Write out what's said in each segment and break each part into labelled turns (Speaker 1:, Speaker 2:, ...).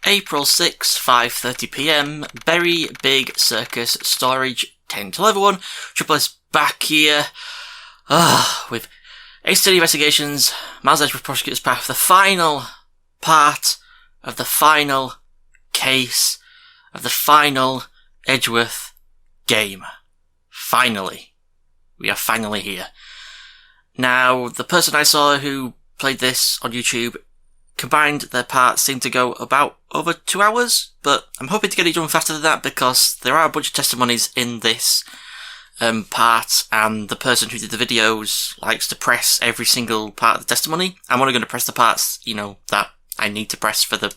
Speaker 1: April 6, 5:30 PM, Berry Big Circus Storage 10 to everyone. Triple S back here with A-Study Investigations, Miles Edgeworth Prosecutor's Path, the final part of the final case of the final Edgeworth game. Finally. We are finally here. Now, the person I saw who played this on YouTube combined their parts seemed to go about over 2 hours, but I'm hoping to get it done faster than that because there are a bunch of testimonies in this part, and the person who did the videos likes to press every single part of the testimony. I'm only going to press the parts, that I need to press for the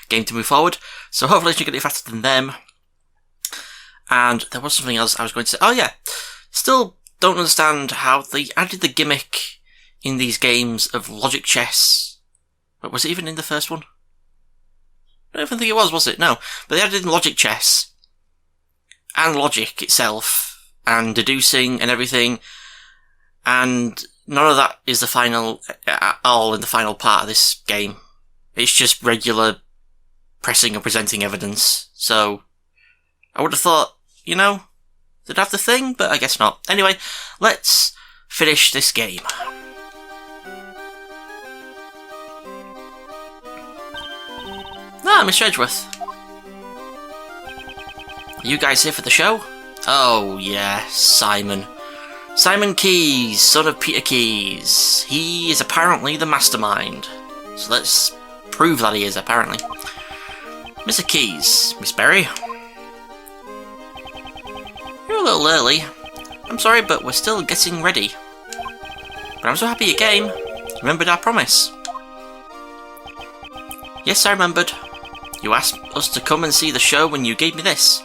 Speaker 1: game to move forward, so hopefully I can get it faster than them. And there was something else I was going to say. Oh yeah, still don't understand how they added the gimmick in these games of logic chess. But was it even in the first one? I don't even think it was it? No. But they added in logic chess, and logic itself, and deducing and everything, and none of that is the final, at all in the final part of this game. It's just regular pressing and presenting evidence. So, I would have thought, they'd have the thing, but I guess not. Anyway, let's finish this game. Ah, Mr. Edgeworth. Are you guys here for the show? Oh, yeah, Simon. Simon Keyes, son of Peter Keyes. He is apparently the mastermind. So let's prove that he is, apparently. Mr. Keyes, Miss Berry. You're a little early. I'm sorry, but we're still getting ready. But I'm so happy you came. You remembered our promise. Yes, I remembered. You asked us to come and see the show when you gave me this.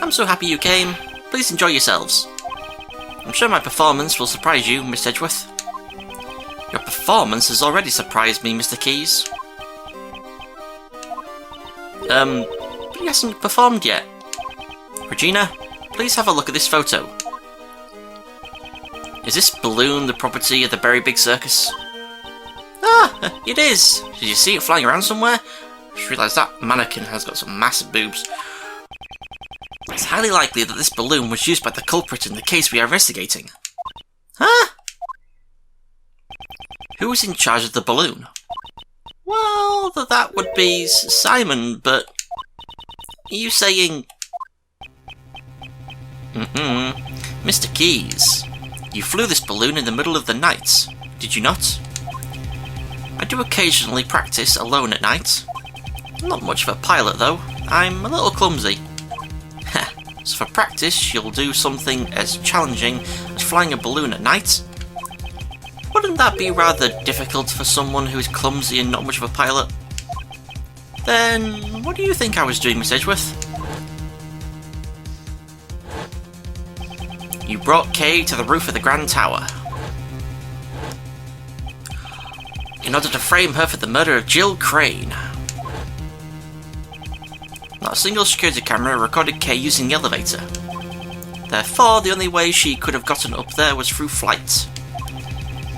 Speaker 1: I'm so happy you came. Please enjoy yourselves. I'm sure my performance will surprise you, Miss Edgeworth. Your performance has already surprised me, Mr. Keyes. But he hasn't performed yet. Regina, please have a look at this photo. Is this balloon the property of the Berry Big Circus? Ah, it is! Did you see it flying around somewhere? I just realised that mannequin has got some massive boobs. It's highly likely that this balloon was used by the culprit in the case we are investigating. Huh? Who was in charge of the balloon? Well, that would be Simon, but... Are you saying... Mr. Keyes, you flew this balloon in the middle of the night, did you not? I do occasionally practice alone at night. I'm not much of a pilot though, I'm a little clumsy. So for practice you'll do something as challenging as flying a balloon at night? Wouldn't that be rather difficult for someone who is clumsy and not much of a pilot? Then what do you think I was doing, Miss Edgeworth? You brought Kay to the roof of the Grand Tower in order to frame her for the murder of Jill Crane. Not a single security camera recorded Kay using the elevator. Therefore, the only way she could have gotten up there was through flight.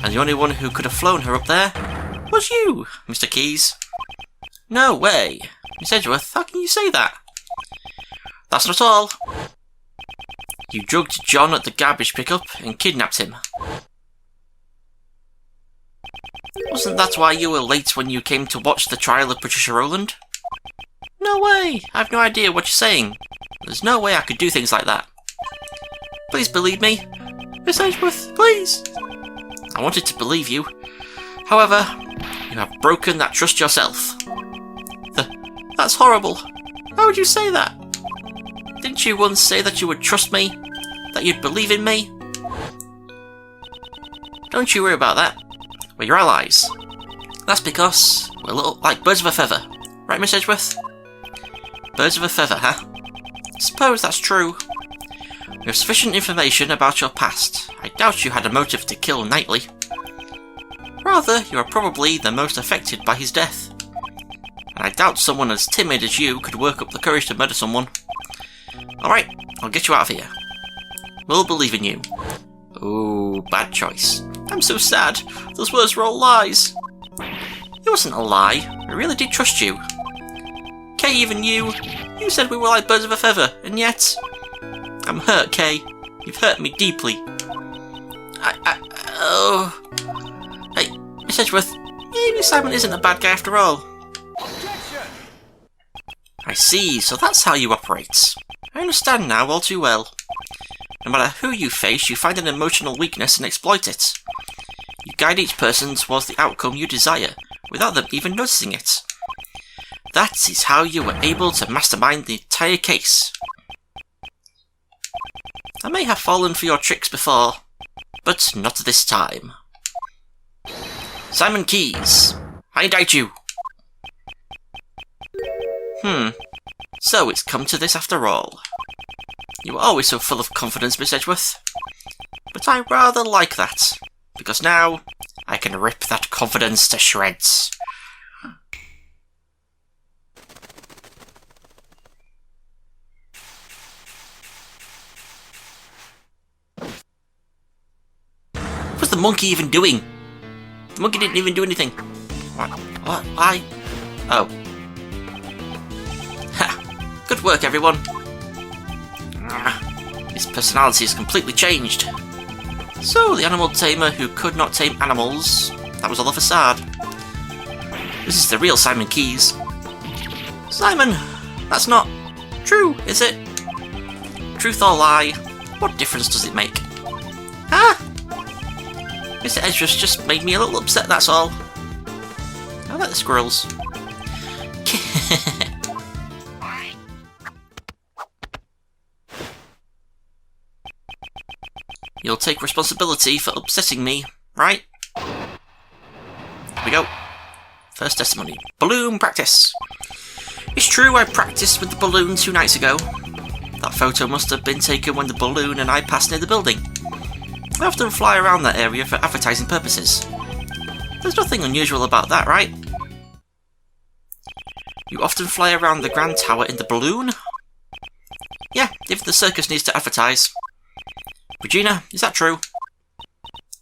Speaker 1: And the only one who could have flown her up there was you, Mr. Keyes. No way. Miss Edgeworth, how can you say that? That's not all. You drugged John at the garbage pickup and kidnapped him. Wasn't that why you were late when you came to watch the trial of Patricia Rowland? No way! I've no idea what you're saying. There's no way I could do things like that. Please believe me. Miss Edgeworth, please! I wanted to believe you. However, you have broken that trust yourself. That's horrible. How would you say that? Didn't you once say that you would trust me? That you'd believe in me? Don't you worry about that. We're your allies. That's because we're a little like birds of a feather. Right, Miss Edgeworth? Birds of a feather, huh? Suppose that's true. We have sufficient information about your past. I doubt you had a motive to kill Knightley. Rather, you are probably the most affected by his death. And I doubt someone as timid as you could work up the courage to murder someone. Alright, I'll get you out of here. We'll believe in you. Ooh, bad choice. I'm so sad. Those words were all lies. It wasn't a lie. I really did trust you. Kay, even you said we were like birds of a feather, and yet... I'm hurt, Kay. You've hurt me deeply. Hey, Miss Edgeworth, maybe Simon isn't a bad guy after all.
Speaker 2: Objection!
Speaker 1: I see, so that's how you operate. I understand now all too well. No matter who you face, you find an emotional weakness and exploit it. You guide each person towards the outcome you desire, without them even noticing it. That is how you were able to mastermind the entire case. I may have fallen for your tricks before, but not this time. Simon Keyes, I indict you. So it's come to this after all. You were always so full of confidence, Miss Edgeworth. But I rather like that, because now I can rip that confidence to shreds. What's the monkey even doing? The monkey didn't even do anything. What? Why? Oh. Ha! Good work, everyone. His personality has completely changed. So, the animal tamer who could not tame animals, that was all a facade. This is the real Simon Keyes. Simon, that's not true, is it? Truth or lie, what difference does it make? Huh? Mr. Edgeworth just made me a little upset, that's all. I like the squirrels. You'll take responsibility for upsetting me, right? Here we go. First testimony. Balloon practice. It's true I practiced with the balloon 2 nights ago. That photo must have been taken when the balloon and I passed near the building. I often fly around that area for advertising purposes. There's nothing unusual about that, right? You often fly around the Grand Tower in the balloon? Yeah, if the circus needs to advertise. Regina, is that true?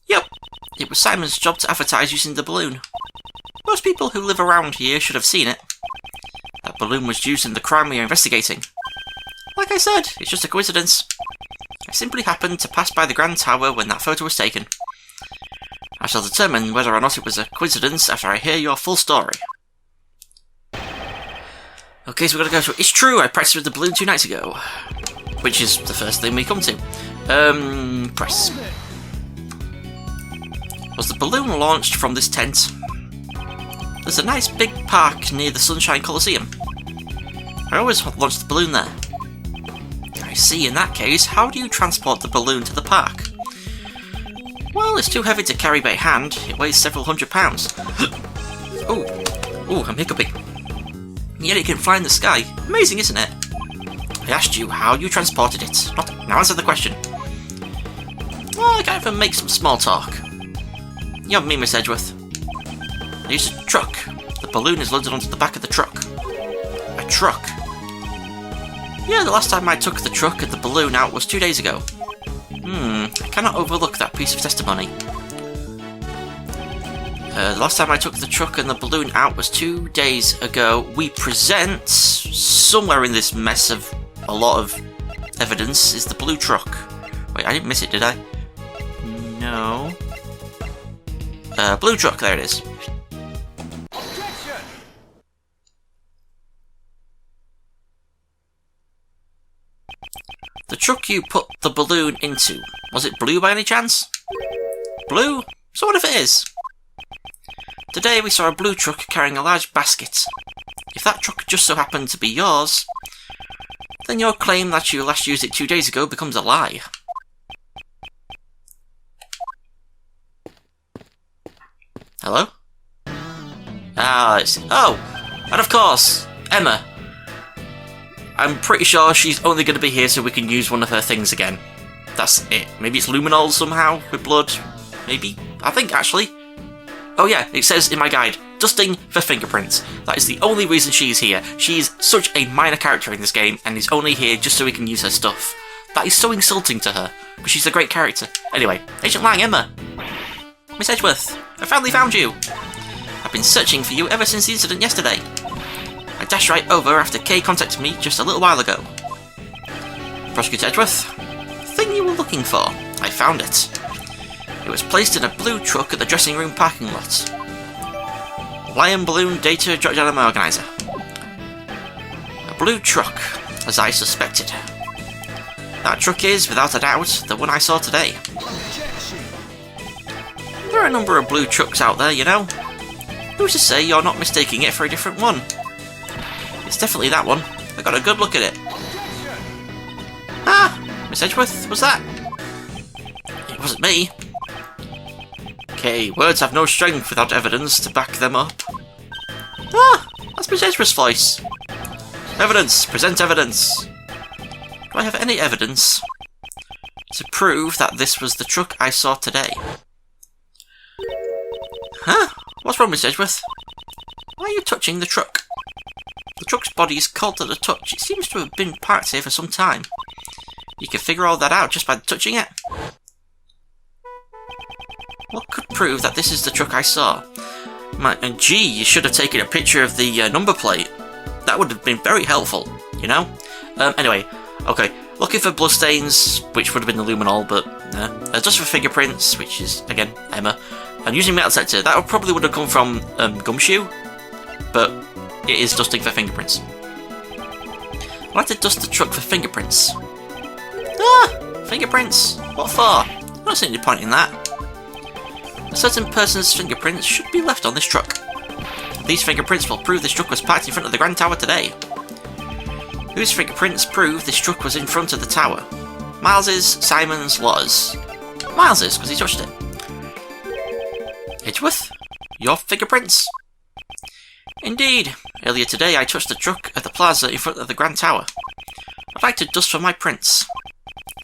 Speaker 1: Yep, it was Simon's job to advertise using the balloon. Most people who live around here should have seen it. That balloon was used in the crime we are investigating. Like I said, it's just a coincidence. I simply happened to pass by the Grand Tower when that photo was taken. I shall determine whether or not it was a coincidence after I hear your full story. Okay, so we're gonna go through. It's true, I practiced with the balloon 2 nights ago. Which is the first thing we come to. Press. Was the balloon launched from this tent? There's a nice big park near the Sunshine Coliseum. I always launch the balloon there. I see, in that case, how do you transport the balloon to the park? Well, it's too heavy to carry by hand. It weighs several hundred pounds. Ooh, I'm hiccuping. Yet it can fly in the sky. Amazing, isn't it? I asked you how you transported it. Now answer the question. Well, I can't even make some small talk. You know me, Miss Edgeworth. I used a truck. The balloon is loaded onto the back of the truck. A truck? Yeah, the last time I took the truck and the balloon out was 2 days ago. I cannot overlook that piece of testimony. The last time I took the truck and the balloon out was 2 days ago. We present, somewhere in this mess of a lot of evidence, is the blue truck. Wait, I didn't miss it, did I? No. Blue truck, there it is.
Speaker 2: Objection!
Speaker 1: The truck you put the balloon into, was it blue by any chance? Blue? So what if it is? Today we saw a blue truck carrying a large basket. If that truck just so happened to be yours, then your claim that you last used it 2 days ago becomes a lie. Hello? Oh, and of course, Emma. I'm pretty sure she's only going to be here so we can use one of her things again. That's it. Maybe it's luminol somehow, with blood. Maybe. I think, actually. Oh yeah, it says in my guide, dusting for fingerprints. That is the only reason she's here. She's such a minor character in this game, and is only here just so we can use her stuff. That is so insulting to her, but she's a great character. Anyway, Agent Lang, Emma. Miss Edgeworth, I finally found you. I've been searching for you ever since the incident yesterday. I dashed right over after Kay contacted me just a little while ago. Prosecutor Edgeworth, the thing you were looking for, I found it. It was placed in a blue truck at the dressing room parking lot. Lion Balloon Data Drop-Down Organizer. A blue truck, as I suspected. That truck is, without a doubt, the one I saw today. There are a number of blue trucks out there, you know. Who's to say you're not mistaking it for a different one? It's definitely that one. I got a good look at it. Ah, Miss Edgeworth, was that? It wasn't me. Okay, words have no strength without evidence to back them up. Ah, that's Miss Edgeworth's voice. Evidence, present evidence. Do I have any evidence to prove that this was the truck I saw today? Huh? What's wrong, Miss Edgeworth? Why are you touching the truck? The truck's body is cold to the touch. It seems to have been parked here for some time. You can figure all that out just by touching it. What could prove that this is the truck I saw? And gee, you should have taken a picture of the number plate. That would have been very helpful, you know? Anyway, okay. Looking for bloodstains, which would have been the luminol, but just for fingerprints, which is, again, Emma. And using metal detector, that probably would have come from Gumshoe, but it is dusting for fingerprints. I'd like to dust the truck for fingerprints. Ah! Fingerprints? What for? I don't see any point in that. A certain person's fingerprints should be left on this truck. These fingerprints will prove this truck was parked in front of the Grand Tower today. Whose fingerprints prove this truck was in front of the tower? Miles's, Simon's, Law's. Miles's, because he touched it. Edgeworth? Your fingerprints? Indeed. Earlier today I touched the truck at the plaza in front of the Grand Tower. I'd like to dust for my prints.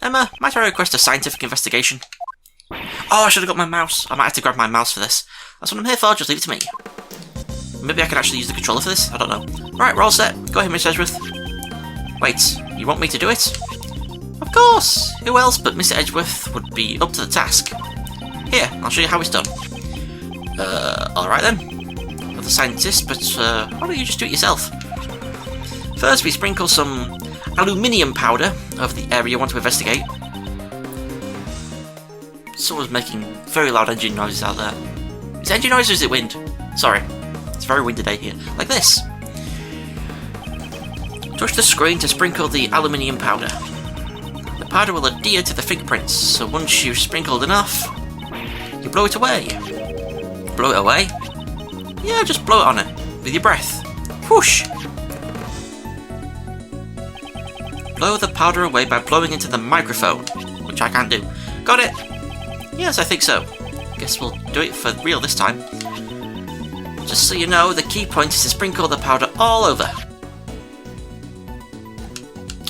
Speaker 1: Emma, might I request a scientific investigation? Oh, I should have got my mouse. I might have to grab my mouse for this. That's what I'm here for, just leave it to me. Maybe I can actually use the controller for this? I don't know. Right, we're all set. Go ahead, Miss Edgeworth. Wait, you want me to do it? Of course! Who else but Mr. Edgeworth would be up to the task? Here, I'll show you how it's done. Alright then. You're the scientist, but why don't you just do it yourself? First, we sprinkle some aluminium powder over the area you want to investigate. Someone's making very loud engine noises out there. Is it engine noise or is it wind? Sorry. It's a very windy day here. Like this. Touch the screen to sprinkle the aluminium powder. The powder will adhere to the fingerprints, so once you've sprinkled enough, you blow it away. Blow it away? Yeah, just blow it on it, with your breath. Whoosh! Blow the powder away by blowing into the microphone, which I can't do. Got it? Yes, I think so. Guess we'll do it for real this time. Just so you know, the key point is to sprinkle the powder all over.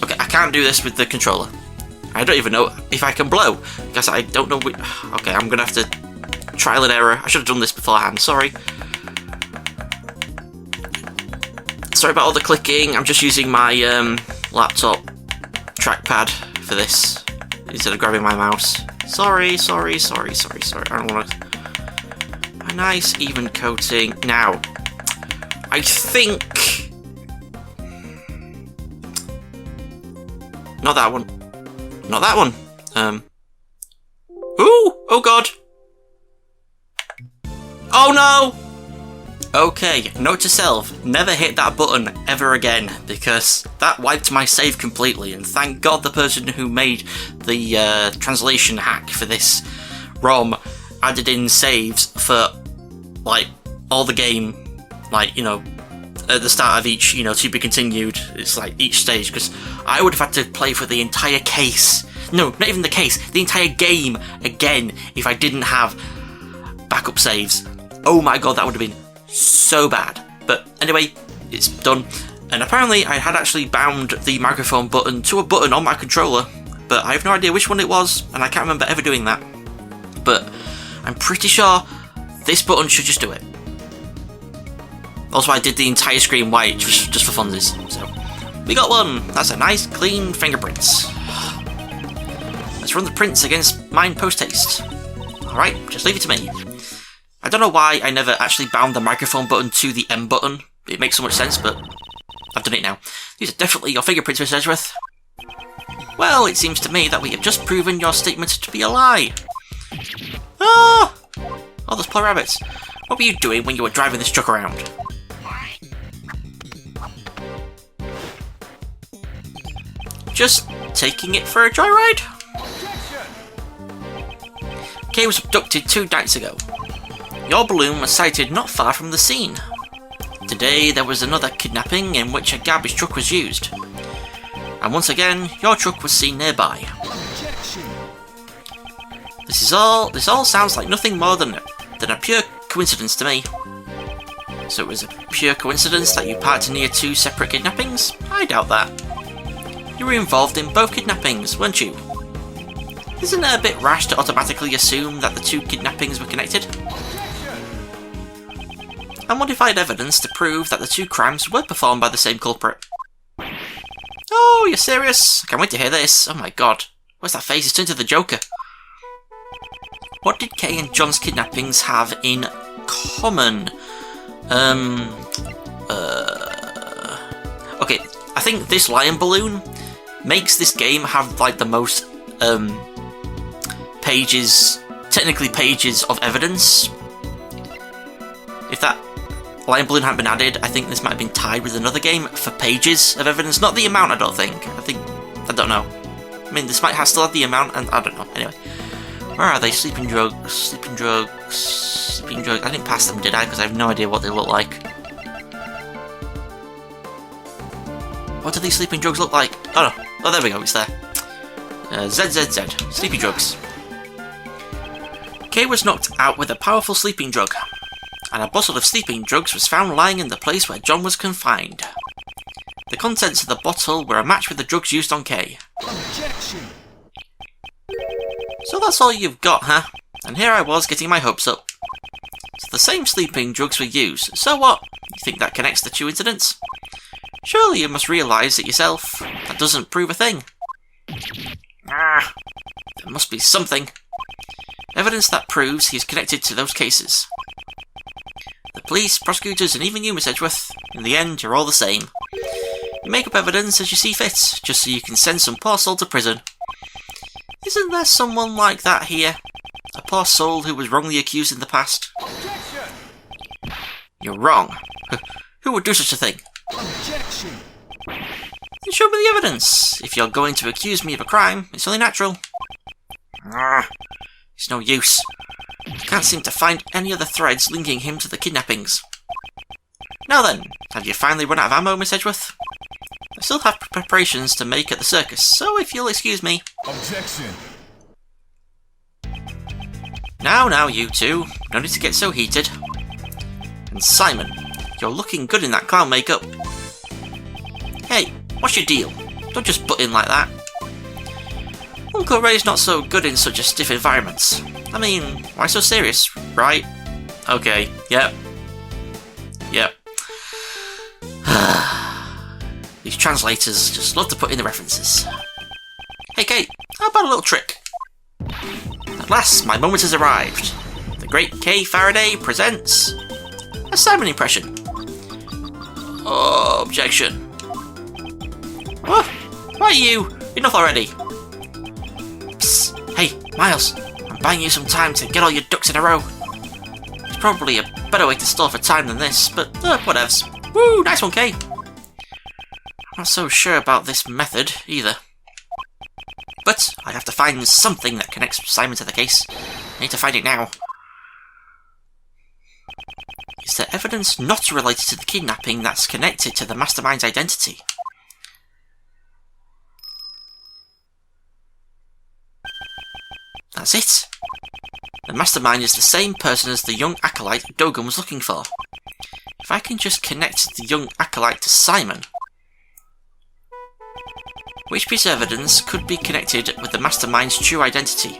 Speaker 1: Okay, I can't do this with the controller. I don't even know if I can blow, because I don't know which... Okay, I'm gonna have to trial and error. I should have done this beforehand, sorry. Sorry about all the clicking, I'm just using my laptop trackpad for this, instead of grabbing my mouse. Sorry. I don't want to... A nice even coating. Now, I think... Not that one. Not that one. Ooh! Oh god! Oh no! Okay, note to self, never hit that button ever again, because that wiped my save completely, and thank god the person who made the translation hack for this ROM added in saves for, like, all the game, like, you know, at the start of each, you know, to be continued, it's like each stage, because I would have had to play for the entire case, no, not even the case, the entire game again if I didn't have backup saves. Oh my god, that would have been so bad. But anyway, it's done. And apparently I had actually bound the microphone button to a button on my controller, but I have no idea which one it was, and I can't remember ever doing that. But I'm pretty sure this button should just do it. Also, I did the entire screen white just for funsies. So we got one. That's a nice clean fingerprints. Let's run the prints against mine post-haste. Alright, just leave it to me. I don't know why I never actually bound the microphone button to the M button. It makes so much sense, but I've done it now. These are definitely your fingerprints, Mr. Edgeworth. Well, it seems to me that we have just proven your statement to be a lie. Ah! Oh, those poor rabbits. What were you doing when you were driving this truck around? Just taking it for a joyride? Kay was abducted 2 nights ago. Your balloon was sighted not far from the scene. Today there was another kidnapping in which a garbage truck was used. And once again, your truck was seen nearby. This all sounds like nothing more than a pure coincidence to me. So it was a pure coincidence that you parked near 2 separate kidnappings? I doubt that. You were involved in both kidnappings, weren't you? Isn't it a bit rash to automatically assume that the 2 kidnappings were connected? Unmodified evidence to prove that the 2 crimes were performed by the same culprit. Oh, you're serious? I can't wait to hear this. Oh my god. Where's that face? It's turned to the Joker. What did Kay and John's kidnappings have in common? Okay, I think this lion balloon makes this game have like the most pages of evidence. If that lion balloon hadn't been added, I think this might have been tied with another game for pages of evidence. Not the amount, I don't think. I don't know. I mean, this might have still have the amount, and I don't know. Anyway, where are they? Sleeping drugs. I didn't pass them, did I? Because I have no idea what they look like. What do these sleeping drugs look like? Oh no. Oh, there we go. It's there. ZZZ. Sleeping drugs. Kay was knocked out with a powerful sleeping drug, and a bottle of sleeping drugs was found lying in the place where John was confined. The contents of the bottle were a match with the drugs used on Kay.
Speaker 2: Objection.
Speaker 1: So that's all you've got, huh? And here I was getting my hopes up. So the same sleeping drugs were used. So what? You think that connects the 2 incidents? Surely you must realise it yourself. That doesn't prove a thing. There must be something. Evidence that proves he is connected to those cases. The police, prosecutors, and even you, Miss Edgeworth, in the end, you're all the same. You make up evidence as you see fit, just so you can send some poor soul to prison. Isn't there someone like that here? A poor soul who was wrongly accused in the past?
Speaker 2: Objection.
Speaker 1: You're wrong. Who would do such a thing?
Speaker 2: Objection.
Speaker 1: Then show me the evidence. If you're going to accuse me of a crime, it's only natural. It's no use. I can't seem to find any other threads linking him to the kidnappings. Now then, have you finally run out of ammo, Miss Edgeworth? I still have preparations to make at the circus, so if you'll excuse me.
Speaker 2: Objection.
Speaker 1: Now, you two. No need to get so heated. And Simon, you're looking good in that clown makeup. Hey, what's your deal? Don't just butt in like that. Uncle Ray's not so good in such a stiff environment. I mean, why so serious, right? Okay, yep. These translators just love to put in the references. Hey Kate, how about a little trick? At last, my moment has arrived. The great Kay Faraday presents a Simon impression. Objection. What? Why are you? Enough already. Psst. Hey, Miles, I'm buying you some time to get all your ducks in a row. There's probably a better way to stall for time than this, but whatevs. Woo, nice one, Kay. I'm not so sure about this method, either. But I have to find something that connects Simon to the case. I need to find it now. Is there evidence not related to the kidnapping that's connected to the mastermind's identity? That's it. The mastermind is the same person as the young acolyte Dogan was looking for. If I can just connect the young acolyte to Simon... Which piece of evidence could be connected with the mastermind's true identity?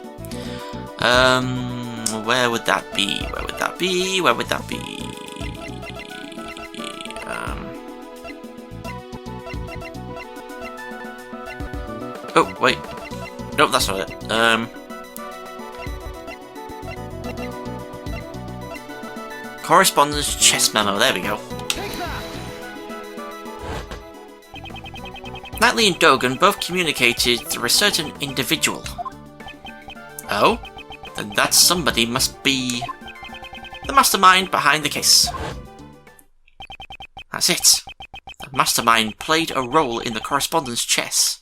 Speaker 1: Where would that be? Oh, wait. Nope, that's not it. Correspondence chess memo, there we go. Knightley and Dogan both communicated through a certain individual. Oh? Then that somebody must be the mastermind behind the case. That's it. The mastermind played a role in the correspondence chess.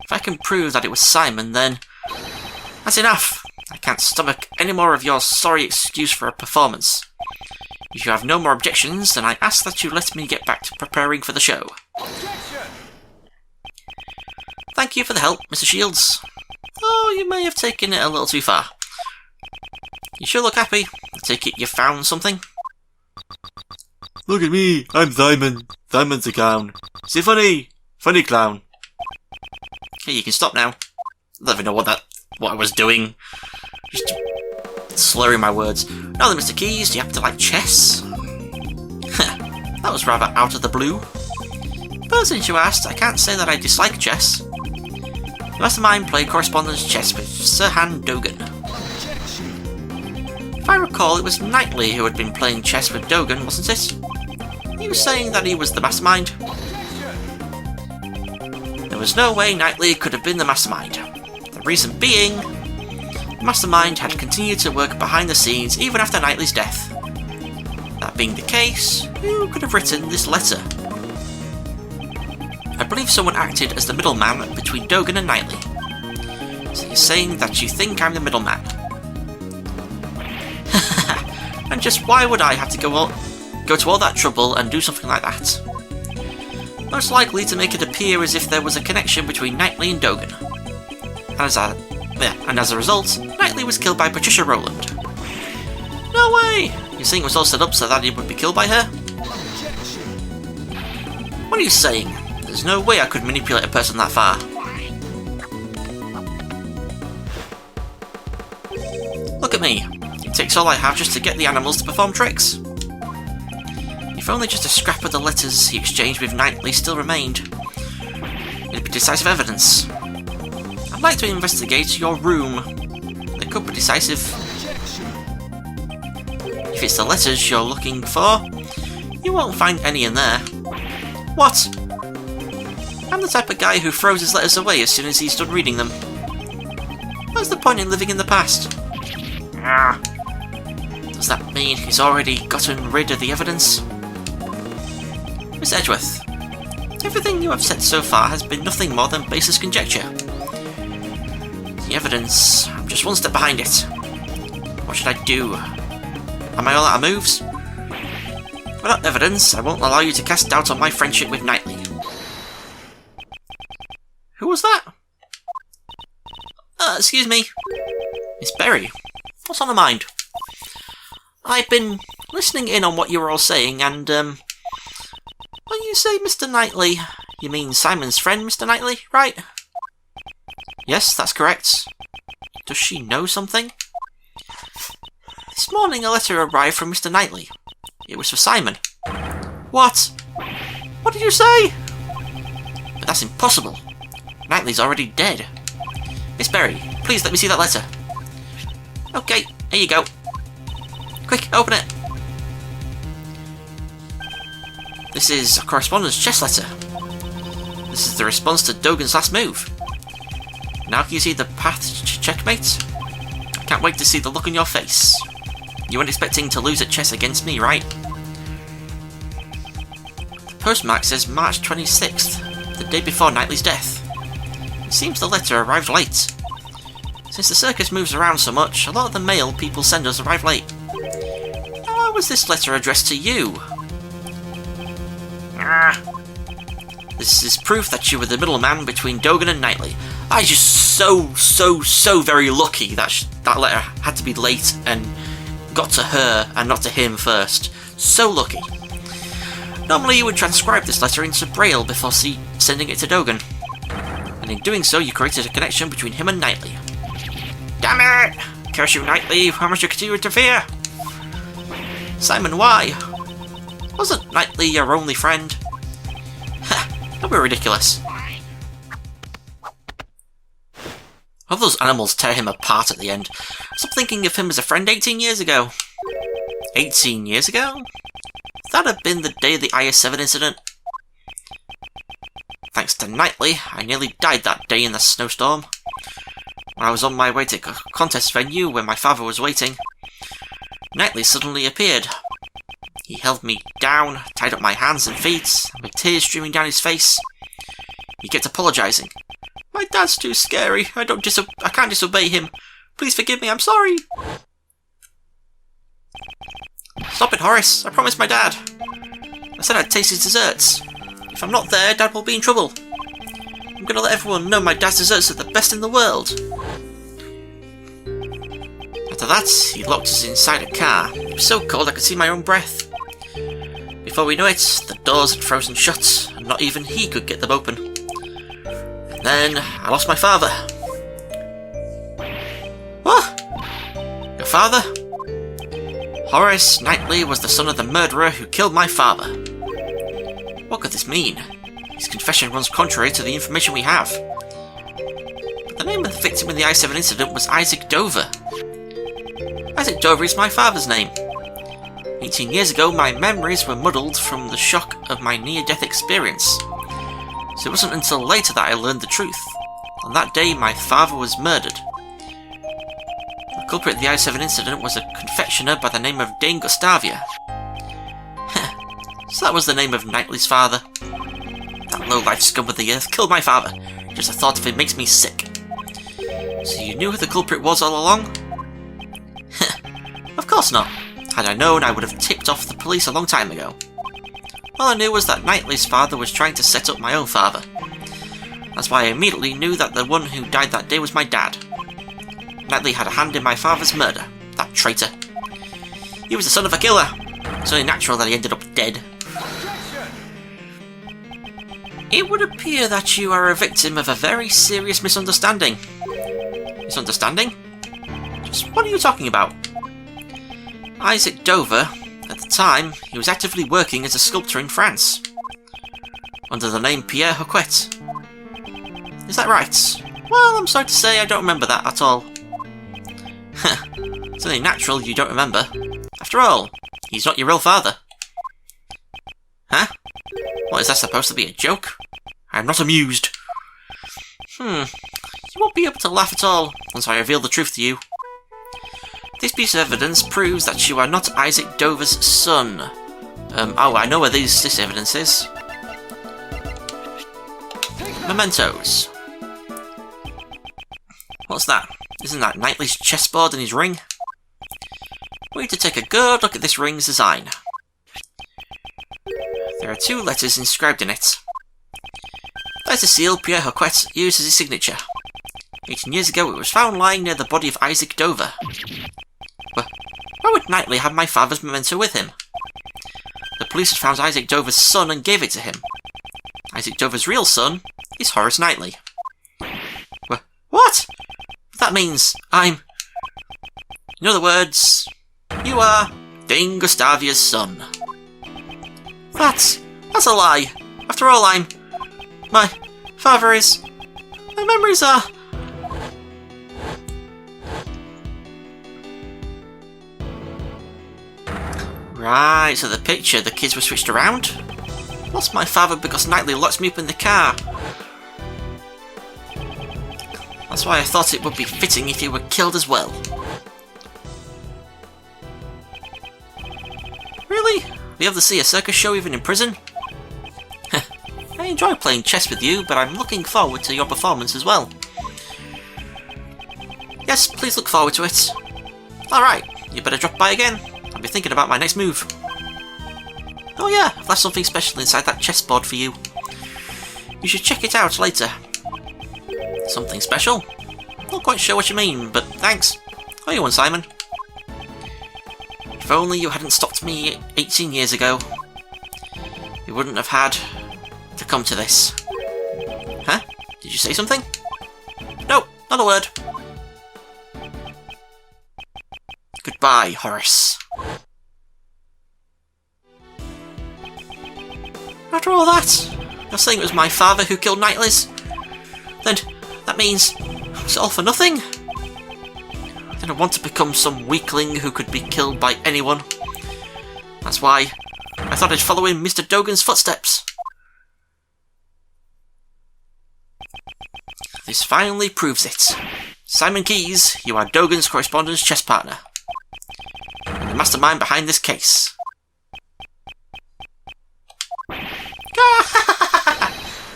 Speaker 1: If I can prove that it was Simon, then that's enough. I can't stomach any more of your sorry excuse for a performance. If you have no more objections, then I ask that you let me get back to preparing for the show.
Speaker 2: Objection!
Speaker 1: Thank you for the help, Mr. Shields. Oh, you may have taken it a little too far. You sure look happy. I take it you found something?
Speaker 3: Look at me, I'm Simon. Simon's a clown. Is he funny? Funny clown.
Speaker 1: Okay, you can stop now. I don't even know what I was doing. Just slurring my words. Now then, Mr. Keys, do you happen to like chess? That was rather out of the blue. But since you asked, I can't say that I dislike chess. The mastermind played correspondence chess with Sir Han Dogan. If I recall, it was Knightley who had been playing chess with Dogan, wasn't it? He was saying that he was the mastermind. There was no way Knightley could have been the mastermind. The reason being, the mastermind had continued to work behind the scenes even after Knightley's death. That being the case, who could have written this letter? I believe someone acted as the middleman between Dogan and Knightley. So you're saying that you think I'm the middleman? And just why would I have to go to all that trouble and do something like that? Most likely to make it appear as if there was a connection between Knightley and Dogan. And as a result, Knightley was killed by Patricia Rowland. No way! You're saying it was all set up so that he would be killed by her? What are you saying? There's no way I could manipulate a person that far. Look at me. It takes all I have just to get the animals to perform tricks. If only just a scrap of the letters he exchanged with Knightley still remained, it'd be decisive evidence. I'd like to investigate your room. It could be decisive. If it's the letters you're looking for, you won't find any in there. What? I'm the type of guy who throws his letters away as soon as he's done reading them. What's the point in living in the past? Does that mean he's already gotten rid of the evidence? Miss Edgeworth, everything you have said so far has been nothing more than baseless conjecture. The evidence, I'm just one step behind it. What should I do? Am I all out of moves? Without evidence, I won't allow you to cast doubt on my friendship with Knightley. Who was that? Excuse me. Miss Berry, what's on her mind? I've been listening in on what you were all saying, and, when you say Mr. Knightley, you mean Simon's friend, Mr. Knightley, right? Yes, that's correct. Does she know something? This morning a letter arrived from Mr. Knightley. It was for Simon. What? What did you say? But that's impossible. Knightley's already dead. Miss Berry, please let me see that letter. Okay, here you go. Quick, open it. This is a correspondence chess letter. This is the response to Dogan's last move. Now can you see the path to checkmate? I can't wait to see the look on your face. You weren't expecting to lose at chess against me, right? The postmark says March 26th, the day before Knightley's death. It seems the letter arrived late. Since the circus moves around so much, a lot of the mail people send us arrive late. Now, why was this letter addressed to you? This is proof that you were the middleman between Dogan and Knightley. I just so very lucky that that letter had to be late and got to her and not to him first. So lucky. Normally you would transcribe this letter into Braille before sending it to Dogan. And in doing so you created a connection between him and Knightley. Damn it! Curse you, Knightley, how much could you interfere? Simon, why? Wasn't Knightley your only friend? Ha, don't be ridiculous. All those animals tear him apart at the end. Stop thinking of him as a friend 18 years ago. 18 years ago? That had been the day of the IS-7 incident. Thanks to Knightley, I nearly died that day in the snowstorm. When I was on my way to a contest venue where my father was waiting, Knightley suddenly appeared. He held me down, tied up my hands and feet, with tears streaming down his face. He kept apologising. My dad's too scary. I can't disobey him. Please forgive me. I'm sorry. Stop it, Horace. I promised my dad. I said I'd taste his desserts. If I'm not there, Dad will be in trouble. I'm gonna let everyone know my dad's desserts are the best in the world. After that, he locked us inside a car. It was so cold I could see my own breath. Before we knew it, the doors had frozen shut, and not even he could get them open. And then, I lost my father. What? Your father? Horace Knightley was the son of the murderer who killed my father. What could this mean? His confession runs contrary to the information we have. But the name of the victim in the I-7 incident was Isaac Dover. Isaac Dover is my father's name. 18 years ago, my memories were muddled from the shock of my near-death experience. So it wasn't until later that I learned the truth. On that day, my father was murdered. The culprit of the I-7 incident was a confectioner by the name of Dane Gustavia. So that was the name of Knightley's father. That low-life scum of the earth killed my father. Just the thought of it makes me sick. So you knew who the culprit was all along? Of course not. Had I known, I would have tipped off the police a long time ago. All I knew was that Knightley's father was trying to set up my own father. That's why I immediately knew that the one who died that day was my dad. Knightley had a hand in my father's murder. That traitor. He was the son of a killer. It's only natural that he ended up dead. It would appear that you are a victim of a very serious misunderstanding. Misunderstanding? Just what are you talking about? Isaac Dover, at the time, he was actively working as a sculptor in France, under the name Pierre Hoquet. Is that right? Well, I'm sorry to say I don't remember that at all. It's only natural you don't remember. After all, he's not your real father. Huh? What, is that supposed to be a joke? I'm not amused. You won't be able to laugh at all once I reveal the truth to you. This piece of evidence proves that you are not Isaac Dover's son. Oh, I know where this evidence is. Mementos. What's that? Isn't that Knightley's chessboard and his ring? We need to take a good look at this ring's design. There are 2 letters inscribed in it. That is the seal Pierre Hoquet used as his signature. 18 years ago, it was found lying near the body of Isaac Dover. Why would Knightley have my father's memento with him? The police had found Isaac Dover's son and gave it to him. Isaac Dover's real son is Horace Knightley. What? That means I'm... In other words, you are Dane Gustavia's son. That's a lie. After all, my father is... My memories are... Right, so the kids were switched around? Lost my father because Knightley locked me up in the car. That's why I thought it would be fitting if he were killed as well. Really? Be able to see a circus show even in prison? I enjoy playing chess with you, but I'm looking forward to your performance as well. Yes, please look forward to it. Alright, you better drop by again. I'll be thinking about my next move. Oh yeah, I've left something special inside that chessboard for you. You should check it out later. Something special? Not quite sure what you mean, but thanks. How are you on, Simon? If only you hadn't stopped me 18 years ago, we wouldn't have had to come to this. Huh? Did you say something? No, not a word. Goodbye, Horace. After all that, you're saying it was my father who killed Knightley's? Then that means it's all for nothing? I didn't want to become some weakling who could be killed by anyone. That's why I thought I'd follow in Mr. Dogan's footsteps. This finally proves it. Simon Keyes, you are Dogan's correspondence chess partner. And the mastermind behind this case.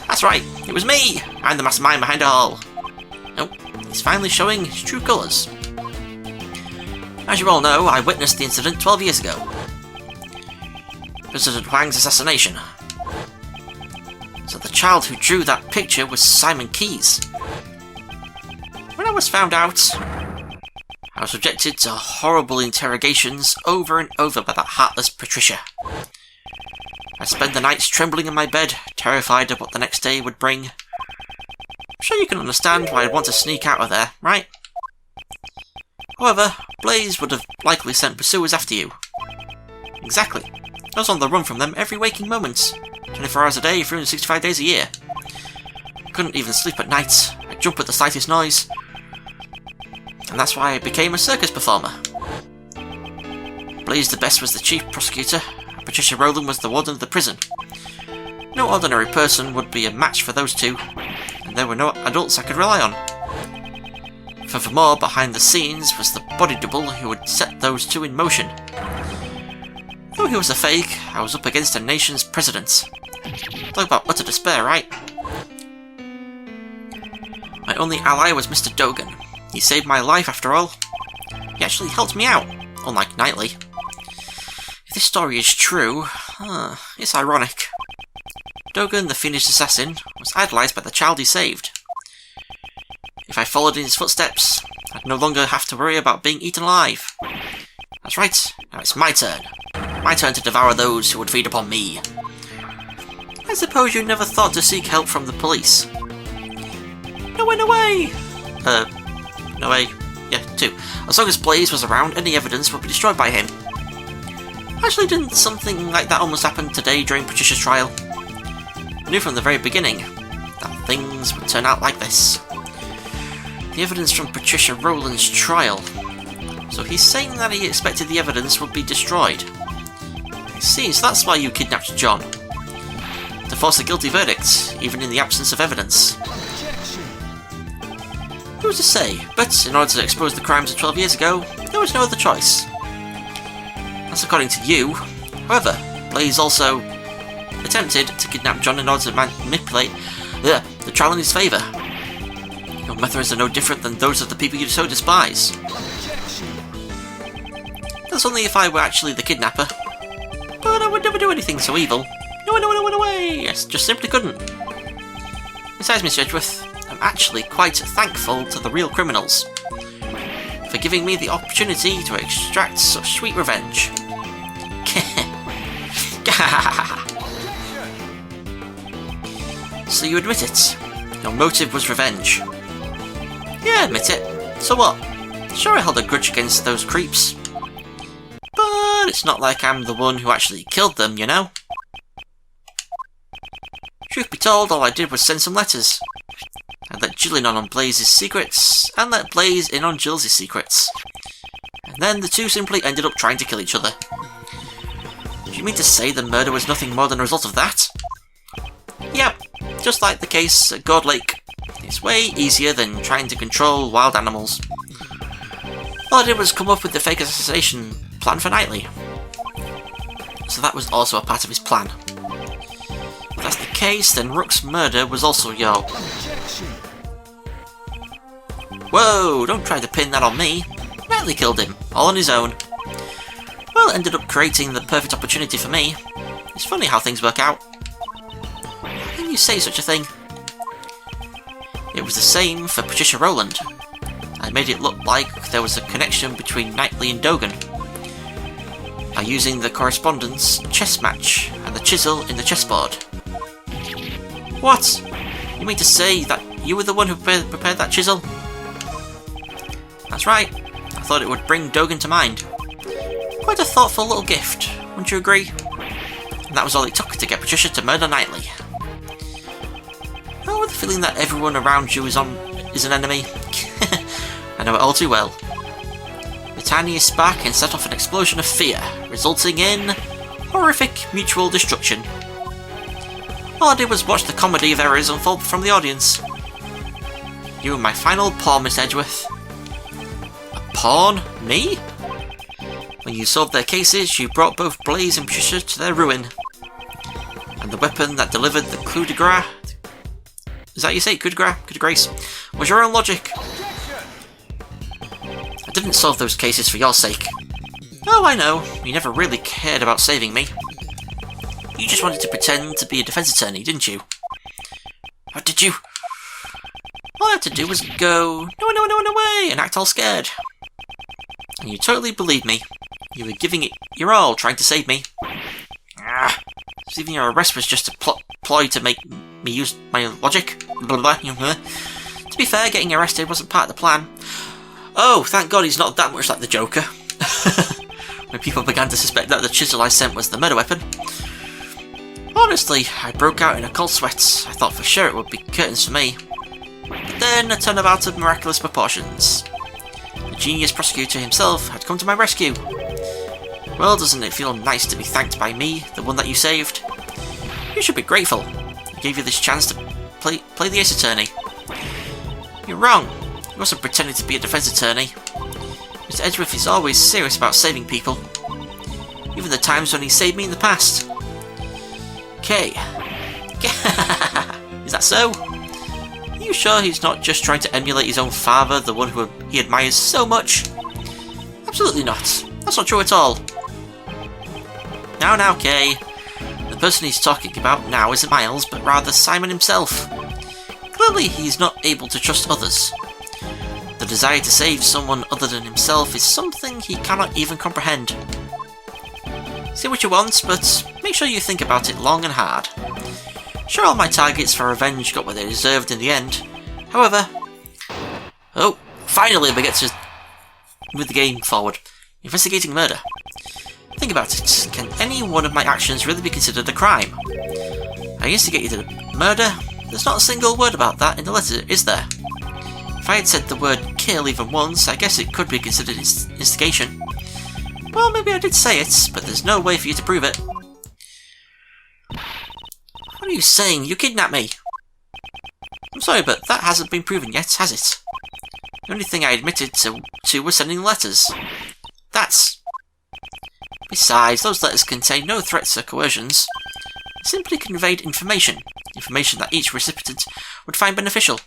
Speaker 1: That's right, it was me! I'm the mastermind behind it all. Oh, he's finally showing his true colours. As you all know, I witnessed the incident 12 years ago. President Huang's assassination. So the child who drew that picture was Simon Keyes. When I was found out, I was subjected to horrible interrogations over and over by that heartless Patricia. I spent the nights trembling in my bed, terrified of what the next day would bring. I'm sure you can understand why I'd want to sneak out of there, right? However, Blaze would have likely sent pursuers after you. Exactly. I was on the run from them every waking moment, 24 hours a day, 365 days a year. I couldn't even sleep at night. I'd jump at the slightest noise. And that's why I became a circus performer. Blaze the Best was the chief prosecutor, and Patricia Rowland was the warden of the prison. No ordinary person would be a match for those two, and there were no adults I could rely on. Furthermore, behind the scenes was the body double who would set those two in motion. Though he was a fake, I was up against a nation's president. Talk about utter despair, right? My only ally was Mr. Dogan. He saved my life after all. He actually helped me out, unlike Knightley. If this story is true, it's ironic. Dogan, the fiendish assassin, was idolised by the child he saved. If I followed in his footsteps, I'd no longer have to worry about being eaten alive. That's right, now it's my turn. My turn to devour those who would feed upon me. I suppose you never thought to seek help from the police. No way, no way! No way. Yeah, 2. As long as Blaze was around, any evidence would be destroyed by him. Actually, didn't something like that almost happen today during Patricia's trial? I knew from the very beginning that things would turn out like this. The evidence from Patricia Rowland's trial. So he's saying that he expected the evidence would be destroyed. I see, so that's why you kidnapped John. To force a guilty verdict, even in the absence of evidence. Who's to say, but in order to expose the crimes of 12 years ago, there was no other choice. That's according to you. However, Blaze also attempted to kidnap John in order to manipulate the trial in his favour. Your methods are no different than those of the people you so despise. That's only if I were actually the kidnapper. But I would never do anything so evil. No way! Yes, just simply couldn't. Besides, Miss Edgeworth, I'm actually quite thankful to the real criminals for giving me the opportunity to extract such sweet revenge. So you admit it? Your motive was revenge? Yeah, admit it. So what? Sure, I held a grudge against those creeps. But it's not like I'm the one who actually killed them, you know? Truth be told, all I did was send some letters. I let Jill in on Blaze's secrets, and let Blaze in on Jill's secrets. And then the two simply ended up trying to kill each other. Do you mean to say the murder was nothing more than a result of that? Yep, just like the case at God Lake. It's way easier than trying to control wild animals. All I did was come up with the fake assassination plan for Knightley. So that was also a part of his plan. If that's the case, then Rook's murder was also your... Whoa, don't try to pin that on me. Knightley killed him, all on his own. Well, it ended up creating the perfect opportunity for me. It's funny how things work out. How can you say such a thing? It was the same for Patricia Rowland. I made it look like there was a connection between Knightley and Dogan by using the correspondence chess match and the chisel in the chessboard. What? You mean to say that you were the one who prepared that chisel? That's right. I thought it would bring Dogan to mind. Quite a thoughtful little gift, wouldn't you agree? And that was all it took to get Patricia to murder Knightley. Oh, with the feeling that everyone around you is an enemy. I know it all too well. The tiniest spark can set off an explosion of fear, resulting in horrific mutual destruction. All I did was watch the comedy of errors unfold from the audience. You were my final pawn, Miss Edgeworth. A pawn? Me? When you solved their cases, you brought both Blaze and Patricia to their ruin. And the weapon that delivered the coup de grace... Is that how you say it? Coup de grace? Was your own logic. I didn't solve those cases for your sake. Oh, I know. You never really cared about saving me. You just wanted to pretend to be a defense attorney, didn't you? What did you... All I had to do was go, no way, and act all scared. And you totally believed me. You were giving it your all, trying to save me. Even your arrest was just a ploy to make me use my logic. Blah, blah, blah. To be fair, getting arrested wasn't part of the plan. Oh, thank God he's not that much like the Joker. When people began to suspect that the chisel I sent was the murder weapon. Honestly, I broke out in a cold sweat. I thought for sure it would be curtains for me. But then a turnabout of miraculous proportions. The genius prosecutor himself had come to my rescue. Well, doesn't it feel nice to be thanked by me, the one that you saved? You should be grateful. I gave you this chance to play the ace attorney. You're wrong. He wasn't pretending to be a defense attorney. Mr. Edgeworth is always serious about saving people. Even the times when he saved me in the past. Okay. Is that so? Are you sure he's not just trying to emulate his own father, the one who he admires so much? Absolutely not. That's not true at all. Now, Kay. The person he's talking about now isn't Miles, but rather Simon himself. Clearly, he's not able to trust others. The desire to save someone other than himself is something he cannot even comprehend. Say what you want, but make sure you think about it long and hard. Sure, all my targets for revenge got what they deserved in the end. However... Oh, finally we get to move the game forward. Investigating murder. Think about it. Can any one of my actions really be considered a crime? I instigated a murder. There's not a single word about that in the letter, is there? If I had said the word kill even once, I guess it could be considered instigation. Well, maybe I did say it, but there's no way for you to prove it. What are you saying? You kidnapped me! I'm sorry, but that hasn't been proven yet, has it? The only thing I admitted to was sending letters. That's... Besides, those letters contain no threats or coercions. They simply conveyed information. Information that each recipient would find beneficial.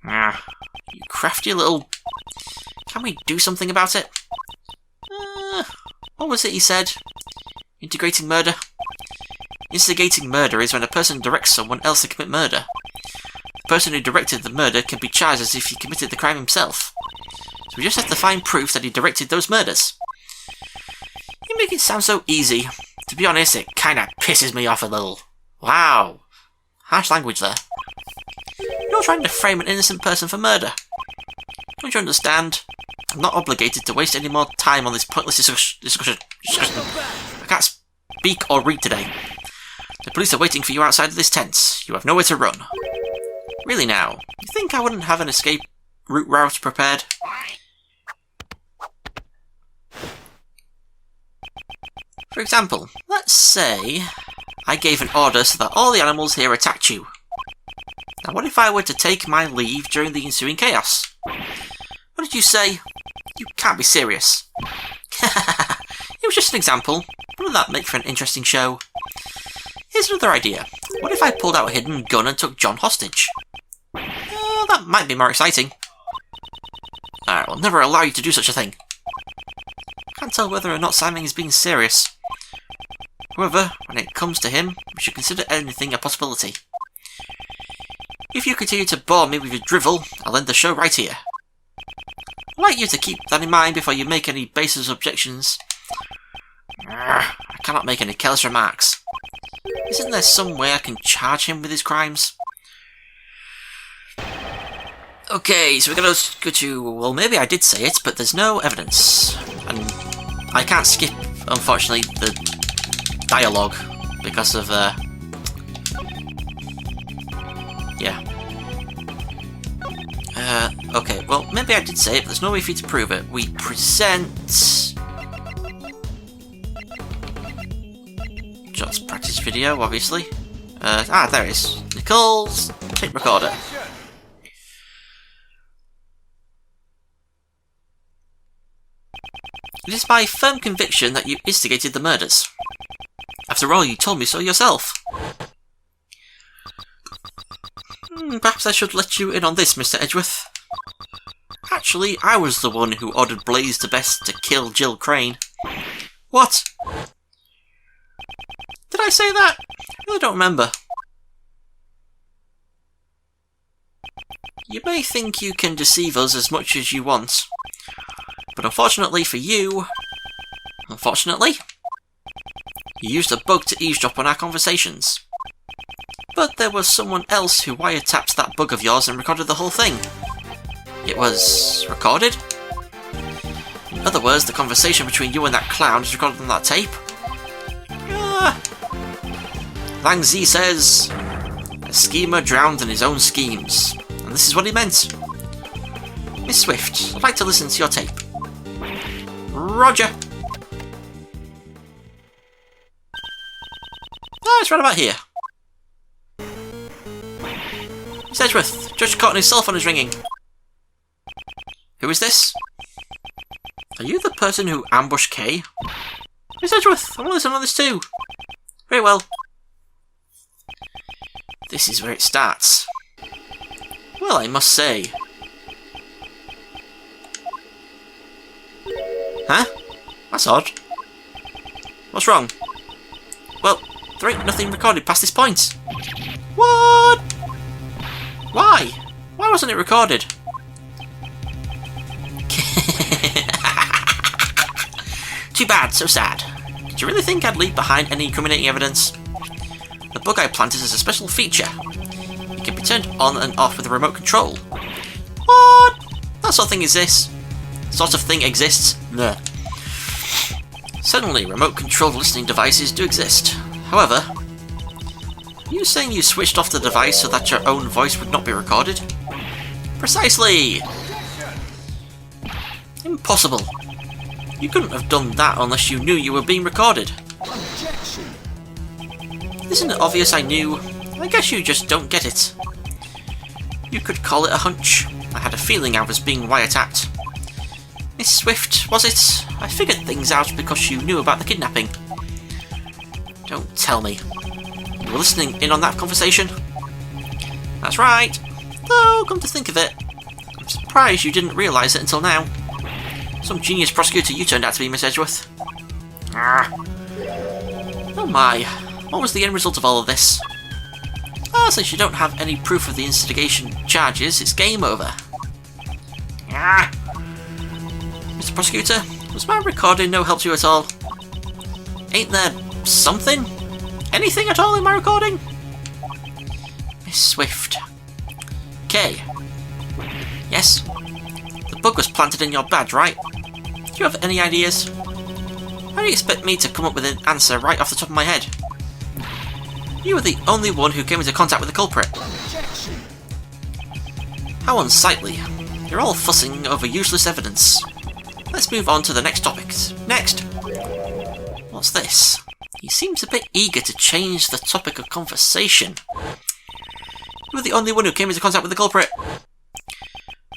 Speaker 1: You crafty little... Can we do something about it? What was it he said? Integrating murder? Instigating murder is when a person directs someone else to commit murder. The person who directed the murder can be charged as if he committed the crime himself. So we just have to find proof that he directed those murders. You make it sound so easy. To be honest, it kinda pisses me off a little. Wow. Harsh language there. You're trying to frame an innocent person for murder. Don't you understand? I'm not obligated to waste any more time on this pointless discussion. I can't speak or read today. The police are waiting for you outside of this tent. You have nowhere to run. Really now, you think I wouldn't have an escape route prepared? For example, let's say I gave an order so that all the animals here attacked you. Now what if I were to take my leave during the ensuing chaos? What did you say? You can't be serious. It was just an example. Wouldn't that make for an interesting show? Here's another idea. What if I pulled out a hidden gun and took John hostage? That might be more exciting. I will never allow you to do such a thing. Can't tell whether or not Simon is being serious. However, when it comes to him, we should consider anything a possibility. If you continue to bore me with your drivel, I'll end the show right here. I'd like you to keep that in mind before you make any baseless objections. I cannot make any careless remarks. Isn't there some way I can charge him with his crimes? Okay, so we're gonna go to... Well, maybe I did say it, but there's no evidence. And I can't skip, unfortunately, the dialogue because of, yeah. Okay, well, maybe I did say it, but there's no way for you to prove it. We present... video, obviously. There it is. Nicole's tape recorder. It is my firm conviction that you instigated the murders. After all, you told me so yourself. Perhaps I should let you in on this, Mr. Edgeworth. Actually, I was the one who ordered Blaze the Best to kill Jill Crane. What? Did I say that? I really don't remember. You may think you can deceive us as much as you want, but unfortunately for you... you used a bug to eavesdrop on our conversations. But there was someone else who wiretapped that bug of yours and recorded the whole thing. It was... recorded? In other words, the conversation between you and that clown is recorded on that tape? Lang Z says... a schemer drowned in his own schemes. And this is what he meant. Miss Swift, I'd like to listen to your tape. Roger. It's right about here. Miss Edgeworth, Judge Courtney's cell phone is ringing. Who is this? Are you the person who ambushed Kay? Miss Edgeworth, I want to listen on this too. Very well. This is where it starts. Well, I must say. Huh? That's odd. What's wrong? Well, there ain't nothing recorded past this point. What? Why? Why wasn't it recorded? Too bad, so sad. Did you really think I'd leave behind any incriminating evidence? The bug I planted is a special feature. It can be turned on and off with a remote control. What? That sort of thing exists? Sort of thing exists? Nah. Certainly, remote-controlled listening devices do exist. However, are you saying you switched off the device so that your own voice would not be recorded? Precisely! Impossible. You couldn't have done that unless you knew you were being recorded.
Speaker 2: Objection.
Speaker 1: Isn't it obvious I knew? I guess you just don't get it. You could call it a hunch. I had a feeling I was being wiretapped. Miss Swift, was it? I figured things out because you knew about the kidnapping. Don't tell me. You were listening in on that conversation? That's right. Though, come to think of it, I'm surprised you didn't realise it until now. Some genius prosecutor you turned out to be, Miss Edgeworth. Oh my, what was the end result of all of this? Since you don't have any proof of the instigation charges, it's game over. Mr. Prosecutor, was my recording no help to you at all? Ain't there something? Anything at all in my recording? Miss Swift. Kay. Yes? The bug was planted in your badge, right? Do you have any ideas? How do you expect me to come up with an answer right off the top of my head? You were the only one who came into contact with the culprit.
Speaker 2: Objection.
Speaker 1: How unsightly. You're all fussing over useless evidence. Let's move on to the next topic. Next! What's this? He seems a bit eager to change the topic of conversation. You were the only one who came into contact with the culprit.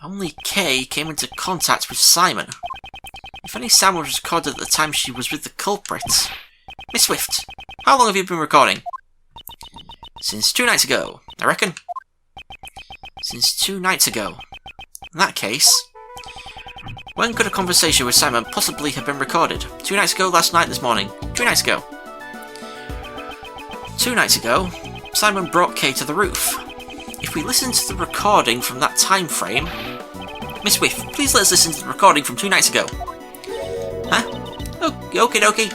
Speaker 1: Only Kay came into contact with Simon. If any sound was recorded at the time she was with the culprit... Miss Swift, how long have you been recording? Since 2 nights ago, I reckon. Since 2 nights ago. In that case... when could a conversation with Simon possibly have been recorded? 2 nights ago, last night, this morning. 2 nights ago. 2 nights ago, Simon brought Kay to the roof. If we listen to the recording from that time frame... Miss Swift, please let us listen to the recording from 2 nights ago. Huh? Oh, okie dokie.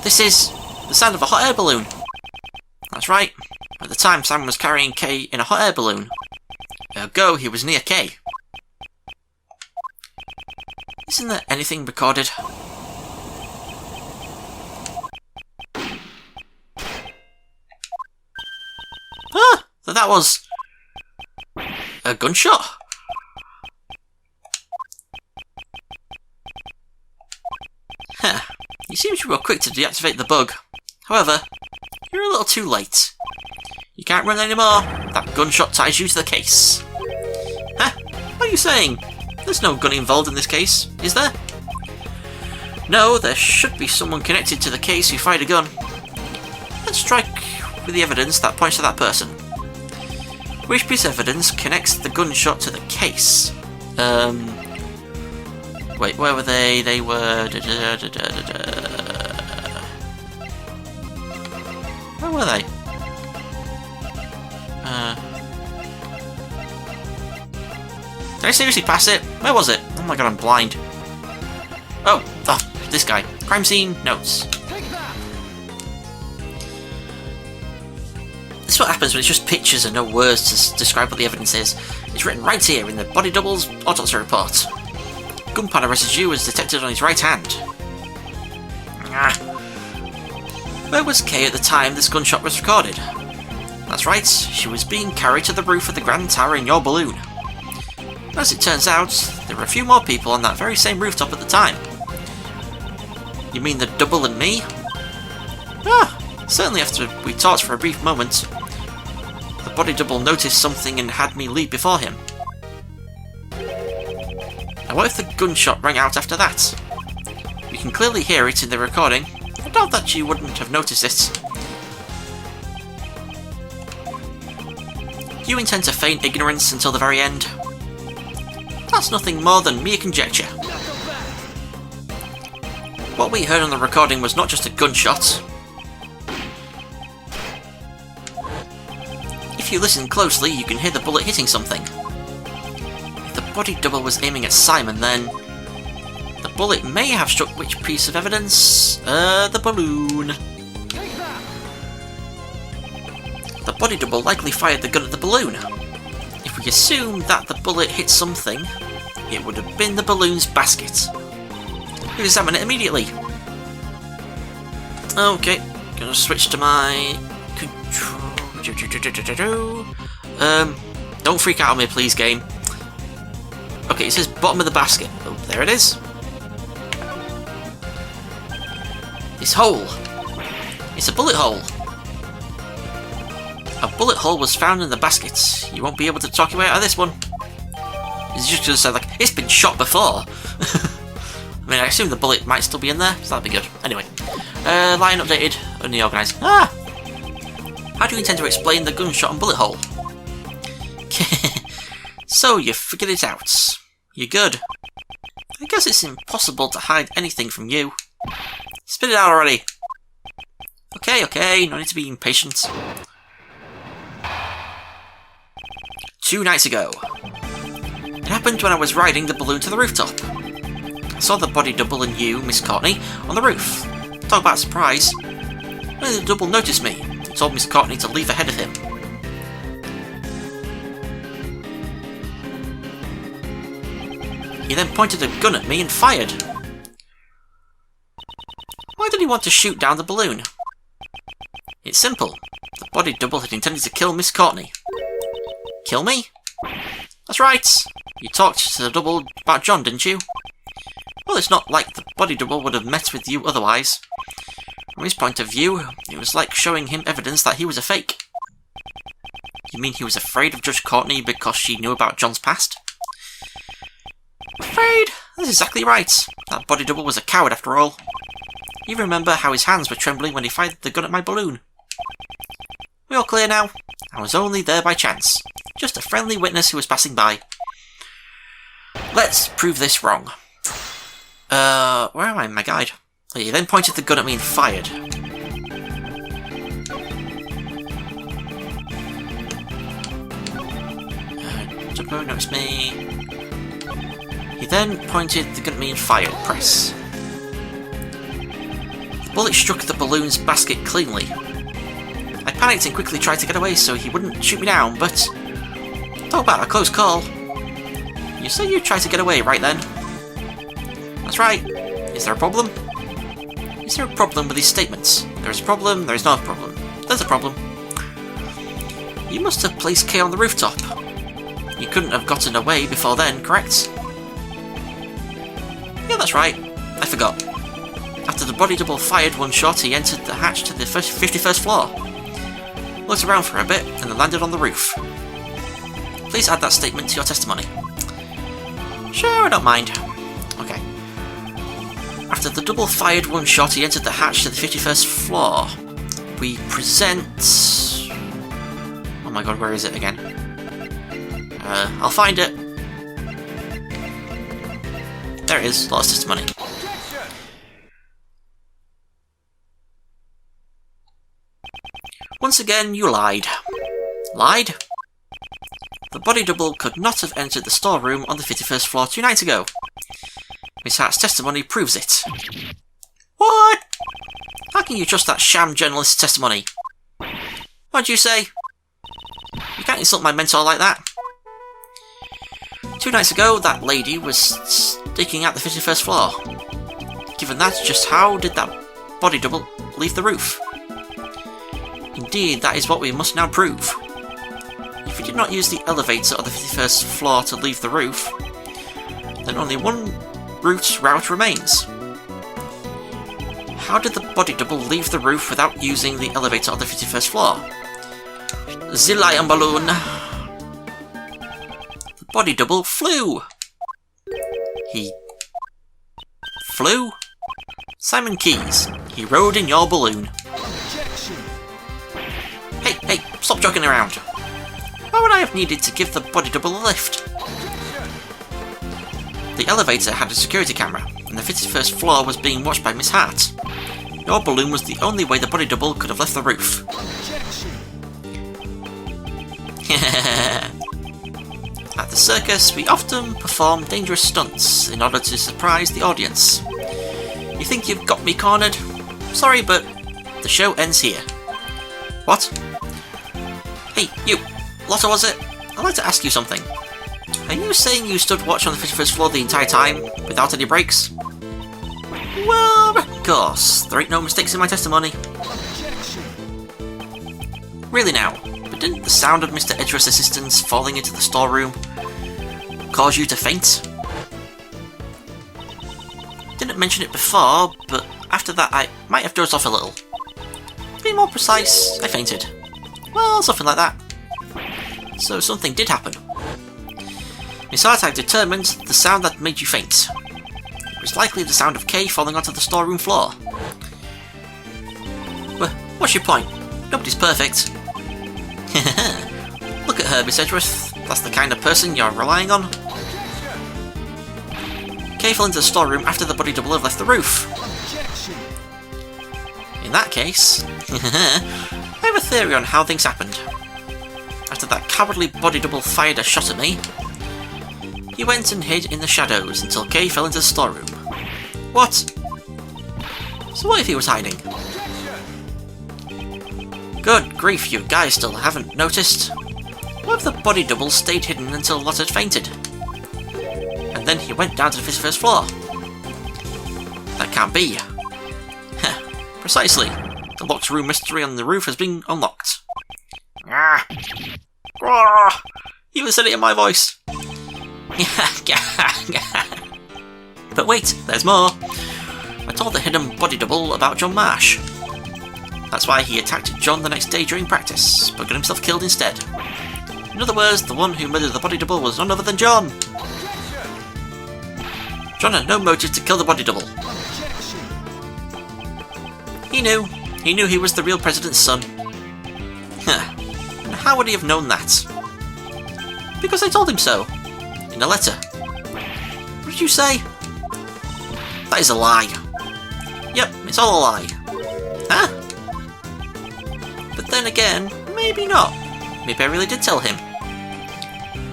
Speaker 1: This is the sound of a hot air balloon. That's right. At the time, Simon was carrying Kay in a hot air balloon. Ergo, he was near Kay. Isn't there anything recorded? That was... a gunshot? You seem you were quick to deactivate the bug. However, you're a little too late. You can't run anymore. That gunshot ties you to the case. Huh? What are you saying? There's no gun involved in this case, is there? No, there should be someone connected to the case who fired a gun. Let's strike with the evidence that points to that person. Which piece of evidence connects the gunshot to the case? Wait, where were they? They were... Where were they? Did I seriously pass it? Where was it? Oh my god, I'm blind. Oh, this guy. Crime scene notes. This is what happens when it's just pictures and no words to describe what the evidence is. It's written right here in the body double's autopsy report. Gunpowder residue was detected on his right hand. Where was Kay at the time this gunshot was recorded? That's right, she was being carried to the roof of the Grand Tower in your balloon. As it turns out, there were a few more people on that very same rooftop at the time. You mean the double and me? Certainly after we talked for a brief moment, the body double noticed something and had me leave before him. Now what if the gunshot rang out after that? You can clearly hear it in the recording. I doubt that you wouldn't have noticed it. Do you intend to feign ignorance until the very end? That's nothing more than mere conjecture. What we heard on the recording was not just a gunshot. If you listen closely, you can hear the bullet hitting something. If the body double was aiming at Simon, then the bullet may have struck which piece of evidence? The balloon. The body double likely fired the gun at the balloon. If we assume that the bullet hit something, it would have been the balloon's basket. We'll examine it immediately. Okay, gonna switch to my control. Don't freak out on me, please, game. Okay, it says bottom of the basket. Oh, there it is. This hole. It's a bullet hole. A bullet hole was found in the basket. You won't be able to talk your way out of this one. It's just gonna say, like, it's been shot before. I mean, I assume the bullet might still be in there, so that'd be good. Anyway. Line updated, only organised. How do you intend to explain the gunshot and bullet hole? So, you figured it out. You're good. I guess it's impossible to hide anything from you. Spit it out already. Okay, no need to be impatient. 2 nights ago. It happened when I was riding the balloon to the rooftop. I saw the body double and you, Miss Courtney, on the roof. Talk about surprise. When the double noticed me, he told Miss Courtney to leave ahead of him. He then pointed a gun at me and fired. Why did he want to shoot down the balloon? It's simple. The body double had intended to kill Miss Courtney. Kill me? That's right. You talked to the double about John, didn't you? Well, it's not like the body double would have met with you otherwise. From his point of view, it was like showing him evidence that he was a fake. You mean he was afraid of Judge Courtney because she knew about John's past? Afraid? That's exactly right. That body double was a coward after all. You remember how his hands were trembling when he fired the gun at my balloon. We all clear now? I was only there by chance. Just a friendly witness who was passing by. Let's prove this wrong. Where am I? My guide. He then pointed the gun at me and fired. Don't notice me. He then pointed the gun at me and fired. Press. The bullet struck the balloon's basket cleanly. I panicked and quickly tried to get away so he wouldn't shoot me down, but... Talk about a close call. You say you tried to get away, right then? That's right. Is there a problem? Is there a problem with these statements? There is a problem, there is not a problem. There's a problem. You must have placed Kay on the rooftop. You couldn't have gotten away before then, correct? Yeah, that's right. I forgot. After the body double fired one shot, he entered the hatch to the 51st floor. Looked around for a bit, and then landed on the roof. Please add that statement to your testimony. Sure, I don't mind. Okay. After the double fired one shot, he entered the hatch to the 51st floor. We present... Oh my god, where is it again? I'll find it. There it is, lost testimony. Once again, you lied. Lied? The body double could not have entered the storeroom on the 51st floor 2 nights ago. Miss Hart's testimony proves it. What? How can you trust that sham journalist's testimony? What'd you say? You can't insult my mentor like that. 2 nights ago, that lady was staking out the 51st floor. Given that, just how did that body double leave the roof? Indeed, that is what we must now prove. If you did not use the elevator on the 51st floor to leave the roof, then only one route remains. How did the body double leave the roof without using the elevator on the 51st floor? The lion balloon. The body double flew. He flew? Simon Keyes, he rode in your balloon. Hey, stop joking around. Why would I have needed to give the body double a lift? The elevator had a security camera, and the 51st floor was being watched by Miss Hart. Your balloon was the only way the body double could have left the roof. At the circus, we often perform dangerous stunts in order to surprise the audience. You think you've got me cornered? Sorry, but the show ends here. What? Hey, you! Lotta, was it? I'd like to ask you something. Are you saying you stood watch on the 51st floor the entire time, without any breaks? Well, of course. There ain't no mistakes in my testimony. Really now, but didn't the sound of Mr. Edgeworth's assistants falling into the storeroom cause you to faint? Didn't mention it before, but after that I might have dozed off a little. To be more precise, I fainted. Well, something like that. So something did happen. Miss Hart, I've determined the sound that made you faint. It was likely the sound of Kay falling onto the storeroom floor. Well, what's your point? Nobody's perfect. Look at her, Miss Edgeworth. That's the kind of person you're relying on. Kay fell into the storeroom after the body double had left the roof. In that case, I have a theory on how things happened. After that cowardly body double fired a shot at me, he went and hid in the shadows until Kay fell into the storeroom. What? So what if he was hiding? Good grief, you guys still haven't noticed. What if the body double stayed hidden until Lotte had fainted? And then he went down to the 51st floor? That can't be. Precisely. The locked room mystery on the roof has been unlocked. Ah! Ah! You even said it in my voice. But wait, there's more. I told the hidden body double about John Marsh. That's why he attacked John the next day during practice, but got himself killed instead. In other words, the one who murdered the body double was none other than John. John had no motive to kill the body double. He knew. He knew he was the real president's son. And how would he have known that? Because I told him so. In a letter. What did you say? That is a lie. Yep, it's all a lie. Huh? But then again, maybe not. Maybe I really did tell him.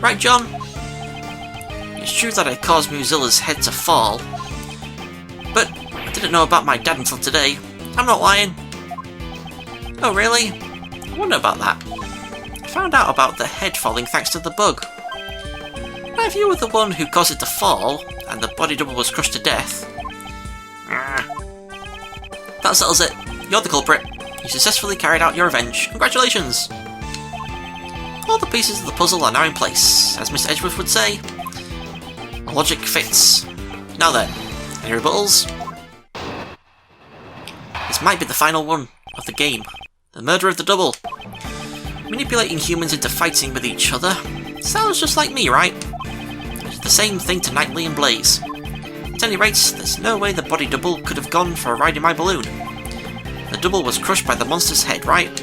Speaker 1: Right, John? It's true that I caused Muzilla's head to fall. But I didn't know about my dad until today. I'm not lying. Oh, really? I wonder about that. I found out about the head falling thanks to the bug. But if you were the one who caused it to fall, and the body double was crushed to death... That settles it. You're the culprit. You successfully carried out your revenge. Congratulations! All the pieces of the puzzle are now in place. As Miss Edgeworth would say, logic fits. Now then, any rebuttals? might be the final one of the game. The murder of the double. Manipulating humans into fighting with each other. Sounds just like me, right? It's the same thing to Knightley and Blaze. At any rate, there's no way the body double could have gone for a ride in my balloon. The double was crushed by the monster's head, right?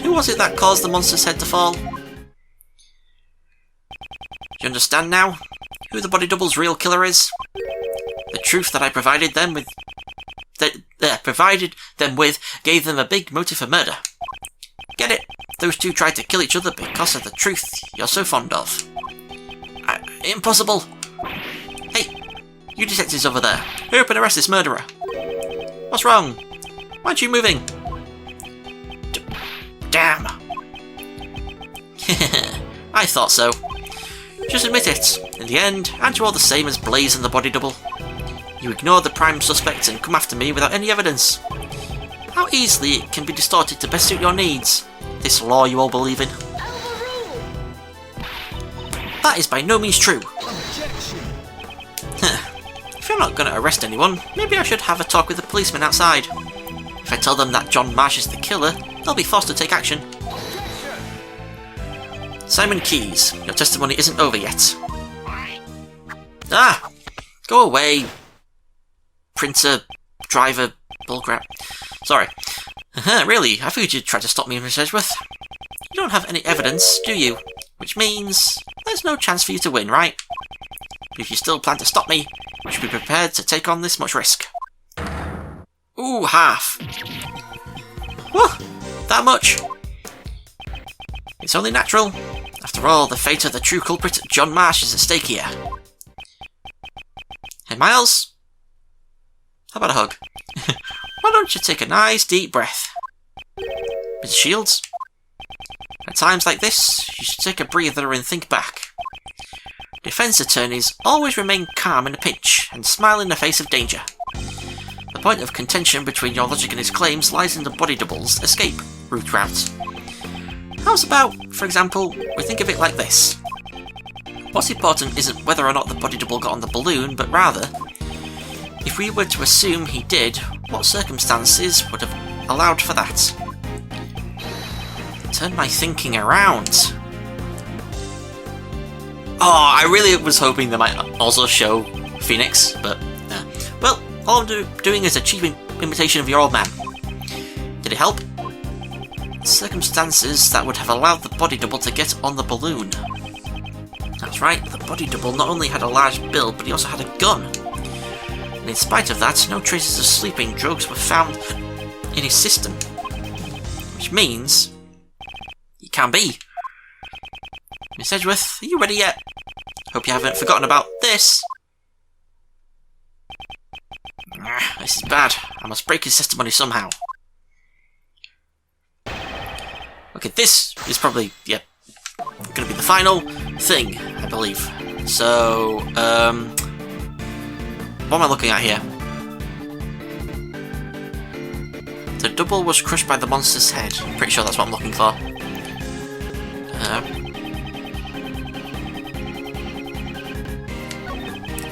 Speaker 1: Who was it that caused the monster's head to fall? Do you understand now? Who the body double's real killer is? The truth that I provided them with gave them a big motive for murder. Get it? Those two tried to kill each other because of the truth you're so fond of. Impossible! Hey, you detectives over there, hurry up and arrest this murderer. What's wrong? Why aren't you moving? Damn! I thought so. Just admit it. In the end, aren't you all the same as Blaze and the body double? You ignored the prime suspect and come after me without any evidence. How easily it can be distorted to best suit your needs. This law you all believe in. That is by no means true. If you're not going to arrest anyone, maybe I should have a talk with the policeman outside. If I tell them that John Marsh is the killer, they'll be forced to take action. Simon Keyes, your testimony isn't over yet. Ah! Go away. Printer, driver, bullcrap. Sorry. Really, I figured you'd try to stop me, Miss Edgeworth. You don't have any evidence, do you? Which means there's no chance for you to win, right? But if you still plan to stop me, you should be prepared to take on this much risk. Ooh, half. Whoa, that much? It's only natural. After all, the fate of the true culprit, John Marsh, is at stake here. Hey, Miles? How about a hug? Why don't you take a nice deep breath? Mr. Shields? At times like this, you should take a breather and think back. Defence attorneys always remain calm in a pinch and smile in the face of danger. The point of contention between your logic and his claims lies in the body double's escape route. How's about, for example, we think of it like this. What's important isn't whether or not the body double got on the balloon, but rather, if we were to assume he did, what circumstances would have allowed for that? Turn my thinking around. Oh, I really was hoping they might also show Phoenix, but well, all I'm doing is a cheap imitation of your old man. Did it help? Circumstances that would have allowed the body double to get on the balloon. That's right, the body double not only had a large build, but he also had a gun. And in spite of that, no traces of sleeping drugs were found in his system. Which means he can be. Miss Edgeworth, are you ready yet? Hope you haven't forgotten about this. This is bad. I must break his testimony somehow. Okay, this is probably, going to be the final thing, I believe. So, what am I looking at here? The double was crushed by the monster's head. I'm pretty sure that's what I'm looking for.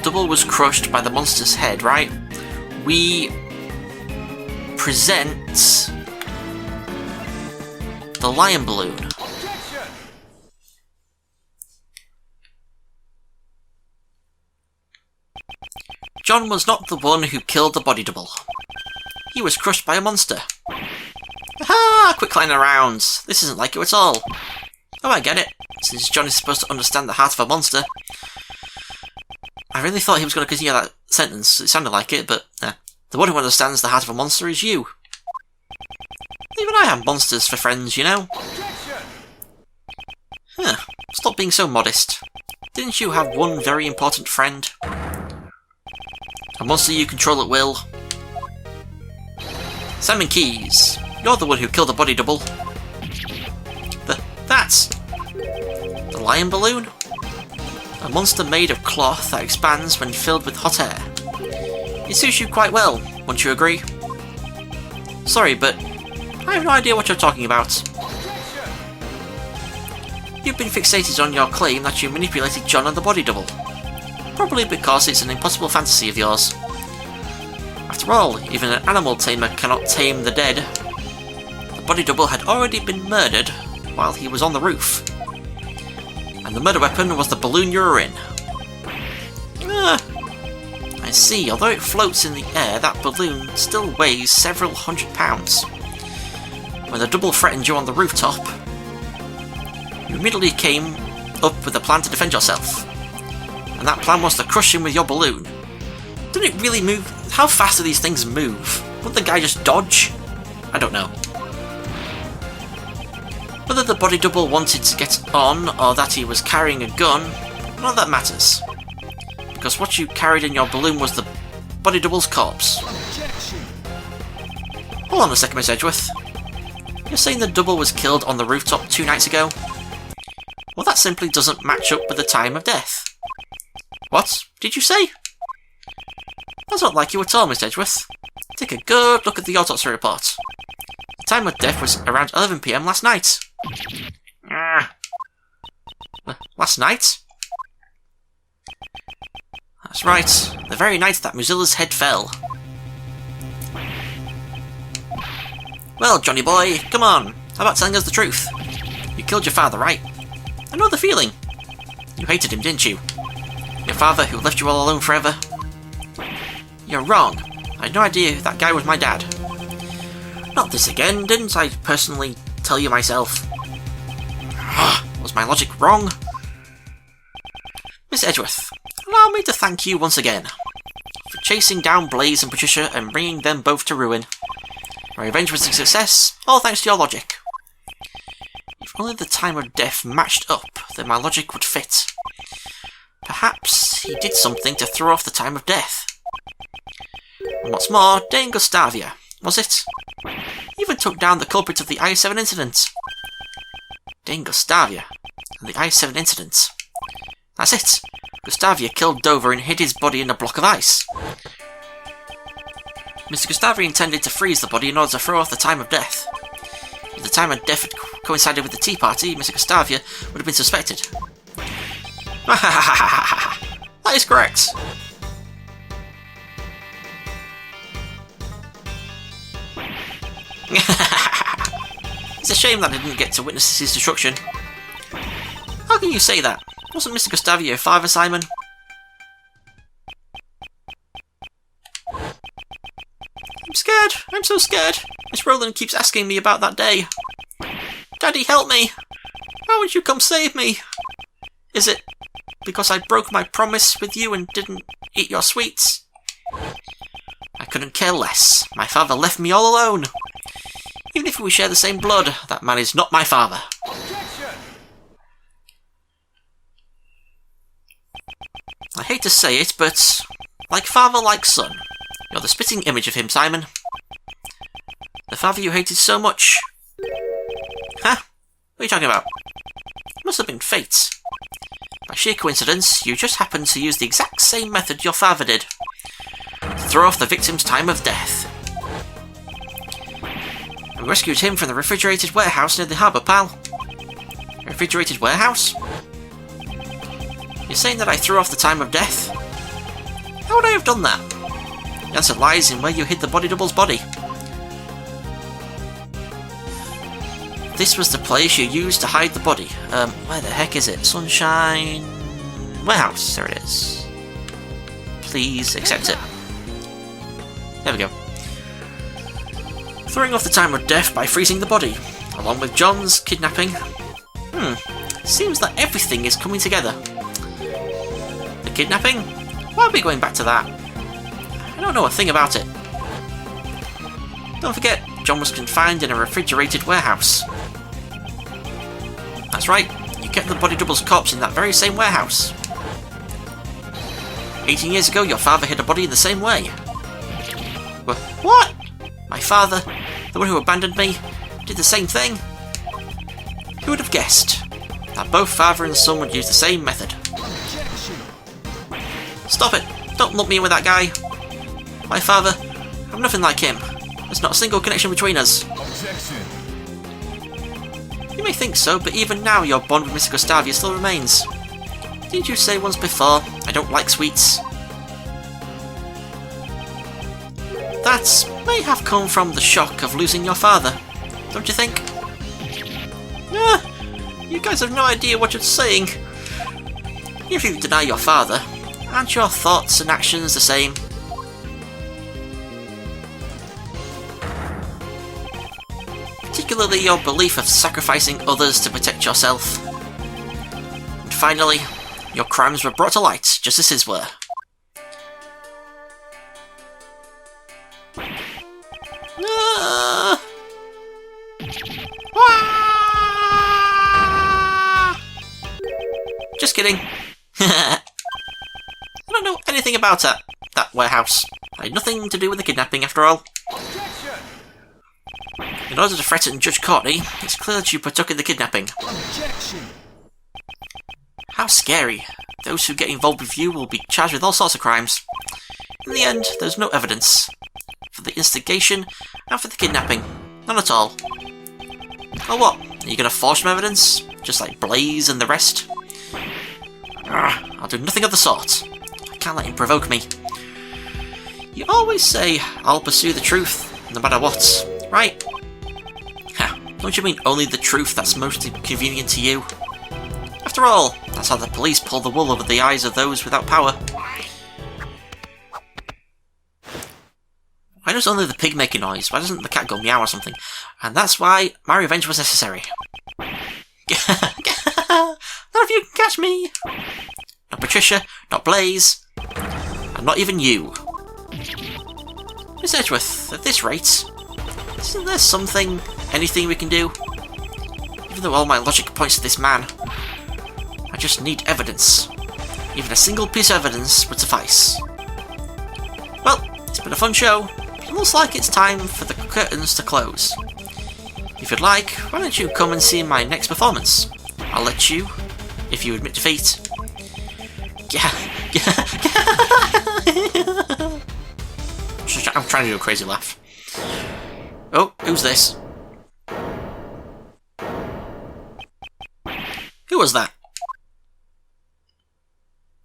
Speaker 1: Double was crushed by the monster's head, right? We present the lion balloon. John was not the one who killed the body double. He was crushed by a monster. Aha! Quick line around. This isn't like you at all. Oh, I get it. Since John is supposed to understand the heart of a monster. I really thought he was going to continue that sentence. It sounded like it, but the one who understands the heart of a monster is you. Even I have monsters for friends, you know. Stop being so modest. Didn't you have one very important friend? A monster you control at will. Simon Keyes, you're the one who killed the body double. That's the lion balloon? A monster made of cloth that expands when filled with hot air. It suits you quite well, won't you agree? Sorry, but I have no idea what you're talking about. You've been fixated on your claim that you manipulated John and the body double. Probably because it's an impossible fantasy of yours. After all, even an animal tamer cannot tame the dead. The body double had already been murdered while he was on the roof. And the murder weapon was the balloon you were in. I see, although it floats in the air, that balloon still weighs several hundred pounds. When the double threatened you on the rooftop, you immediately came up with a plan to defend yourself. And that plan was to crush him with your balloon. Didn't it really move? How fast do these things move? Wouldn't the guy just dodge? I don't know. Whether the body double wanted to get on, or that he was carrying a gun, none of that matters. Because what you carried in your balloon was the body double's corpse.
Speaker 2: Objection.
Speaker 1: Hold on a second, Miss Edgeworth. You're saying the double was killed on the rooftop 2 nights ago? Well, that simply doesn't match up with the time of death. What did you say? That's not like you at all, Miss Edgeworth. Take a good look at the autopsy report. The time of death was around 11 PM last night. Last night? That's right, the very night that Mozilla's head fell. Well, Johnny boy, come on. How about telling us the truth? You killed your father, right? I know the feeling. You hated him, didn't you? Your father who left you all alone forever? You're wrong. I had no idea that guy was my dad. Not this again, didn't I personally tell you myself? Was my logic wrong? Miss Edgeworth, allow me to thank you once again for chasing down Blaze and Patricia and bringing them both to ruin. My revenge was a success, all thanks to your logic. If only the time of death matched up, then my logic would fit. Perhaps he did something to throw off the time of death. And what's more, Dane Gustavia, was it? He even took down the culprit of the I-7 incident. Dane Gustavia and the I-7 incident. That's it. Gustavia killed Dover and hid his body in a block of ice. Mr. Gustavia intended to freeze the body in order to throw off the time of death. If the time of death had coincided with the tea party, Mr. Gustavia would have been suspected. That is correct. It's a shame that I didn't get to witness his destruction. How can you say that? Wasn't Mr. Gustavia your father, Simon? I'm scared. I'm so scared. Miss Rowland keeps asking me about that day. Daddy, help me. Why won't you come save me? Is it because I broke my promise with you and didn't eat your sweets? I couldn't care less. My father left me all alone. Even if we share the same blood, that man is not my father.
Speaker 2: Objection.
Speaker 1: I hate to say it, but like father, like son. You're the spitting image of him, Simon. The father you hated so much. Huh? What are you talking about? It must have been fate. By sheer coincidence, you just happened to use the exact same method your father did. To throw off the victim's time of death. We rescued him from the refrigerated warehouse near the harbour, pal. A refrigerated warehouse? You're saying that I threw off the time of death? How would I have done that? The answer lies in where you hid the body double's body. This was the place you used to hide the body. Where the heck is it? Sunshine... Warehouse. There it is. Please accept it. There we go. Throwing off the time of death by freezing the body, along with John's kidnapping. Seems that everything is coming together. The kidnapping? Why are we going back to that? I don't know a thing about it. Don't forget, John was confined in a refrigerated warehouse. That's right, you kept the body double's corpse in that very same warehouse. 18 years ago, your father hid a body in the same way. What? My father, the one who abandoned me, did the same thing? Who would have guessed that both father and son would use the same method?
Speaker 2: Objection.
Speaker 1: Stop it! Don't lump me in with that guy! My father, I'm nothing like him. There's not a single connection between us.
Speaker 2: Objection.
Speaker 1: You may think so, but even now your bond with Mr. Gustavia still remains. Didn't you say once before, I don't like sweets? That may have come from the shock of losing your father, don't you think? You guys have no idea what you're saying. If you deny your father, aren't your thoughts and actions the same? Particularly your belief of sacrificing others to protect yourself. And finally, your crimes were brought to light just as his were. Just kidding. I don't know anything about that warehouse. I had nothing to do with the kidnapping after all.
Speaker 2: Objection!
Speaker 1: In order to threaten Judge Courtney, it's clear that you partook in the kidnapping.
Speaker 2: Objection!
Speaker 1: How scary. Those who get involved with you will be charged with all sorts of crimes. In the end, there's no evidence for the instigation and for the kidnapping. None at all. Well, what? Are you going to forge some evidence? Just like Blaze and the rest? I'll do nothing of the sort. I can't let him provoke me. You always say, I'll pursue the truth, no matter what, right? Don't you mean only the truth that's most convenient to you? After all, that's how the police pull the wool over the eyes of those without power. Why does only the pig make a noise? Why doesn't the cat go meow or something? And that's why my revenge was necessary. None of you can catch me! Not Patricia, not Blaze, and not even you. Miss Edgeworth, at this rate, isn't there anything we can do? Even though all my logic points to this man, I just need evidence. Even a single piece of evidence would suffice. Well, it's been a fun show. It looks like it's time for the curtains to close. If you'd like, why don't you come and see my next performance? I'll let you, if you admit defeat. I'm trying to do a crazy laugh. Oh, who's this? Who was that?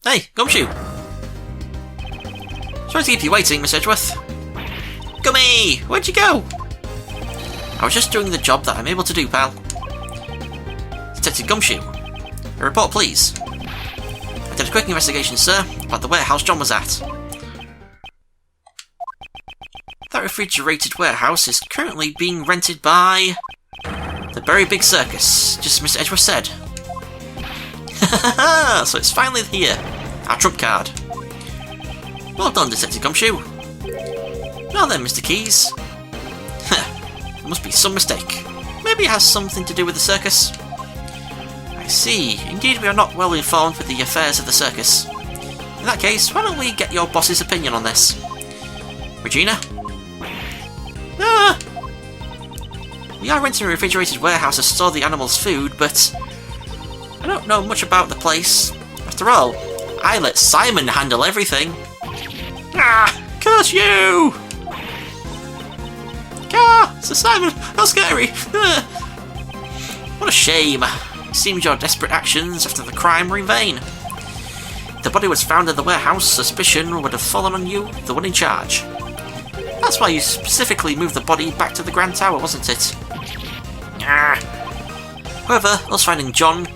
Speaker 1: Hey, Gumshoe! Sorry to keep you waiting, Miss Edgeworth. Gummy! Where'd you go? I was just doing the job that I'm able to do, pal. Detective Gumshoe. A report, please. I did a quick investigation, sir, about the warehouse John was at. That refrigerated warehouse is currently being rented by the Very Big Circus, just as Mr. Edgeworth said. So it's finally here. Our trump card. Well done, Detective Gumshoe. Now then, Mr. Keys. There must be some mistake. Maybe it has something to do with the circus. I see. Indeed, we are not well informed with the affairs of the circus. In that case, why don't we get your boss's opinion on this? Regina? We are renting a refrigerated warehouse to store the animals' food, but I don't know much about the place. After all, I let Simon handle everything. Curse you! Sir Simon, how scary! What a shame. It seems your desperate actions after the crime were in vain. If the body was found in the warehouse, suspicion would have fallen on you, the one in charge. That's why you specifically moved the body back to the Grand Tower, wasn't it? However, us finding John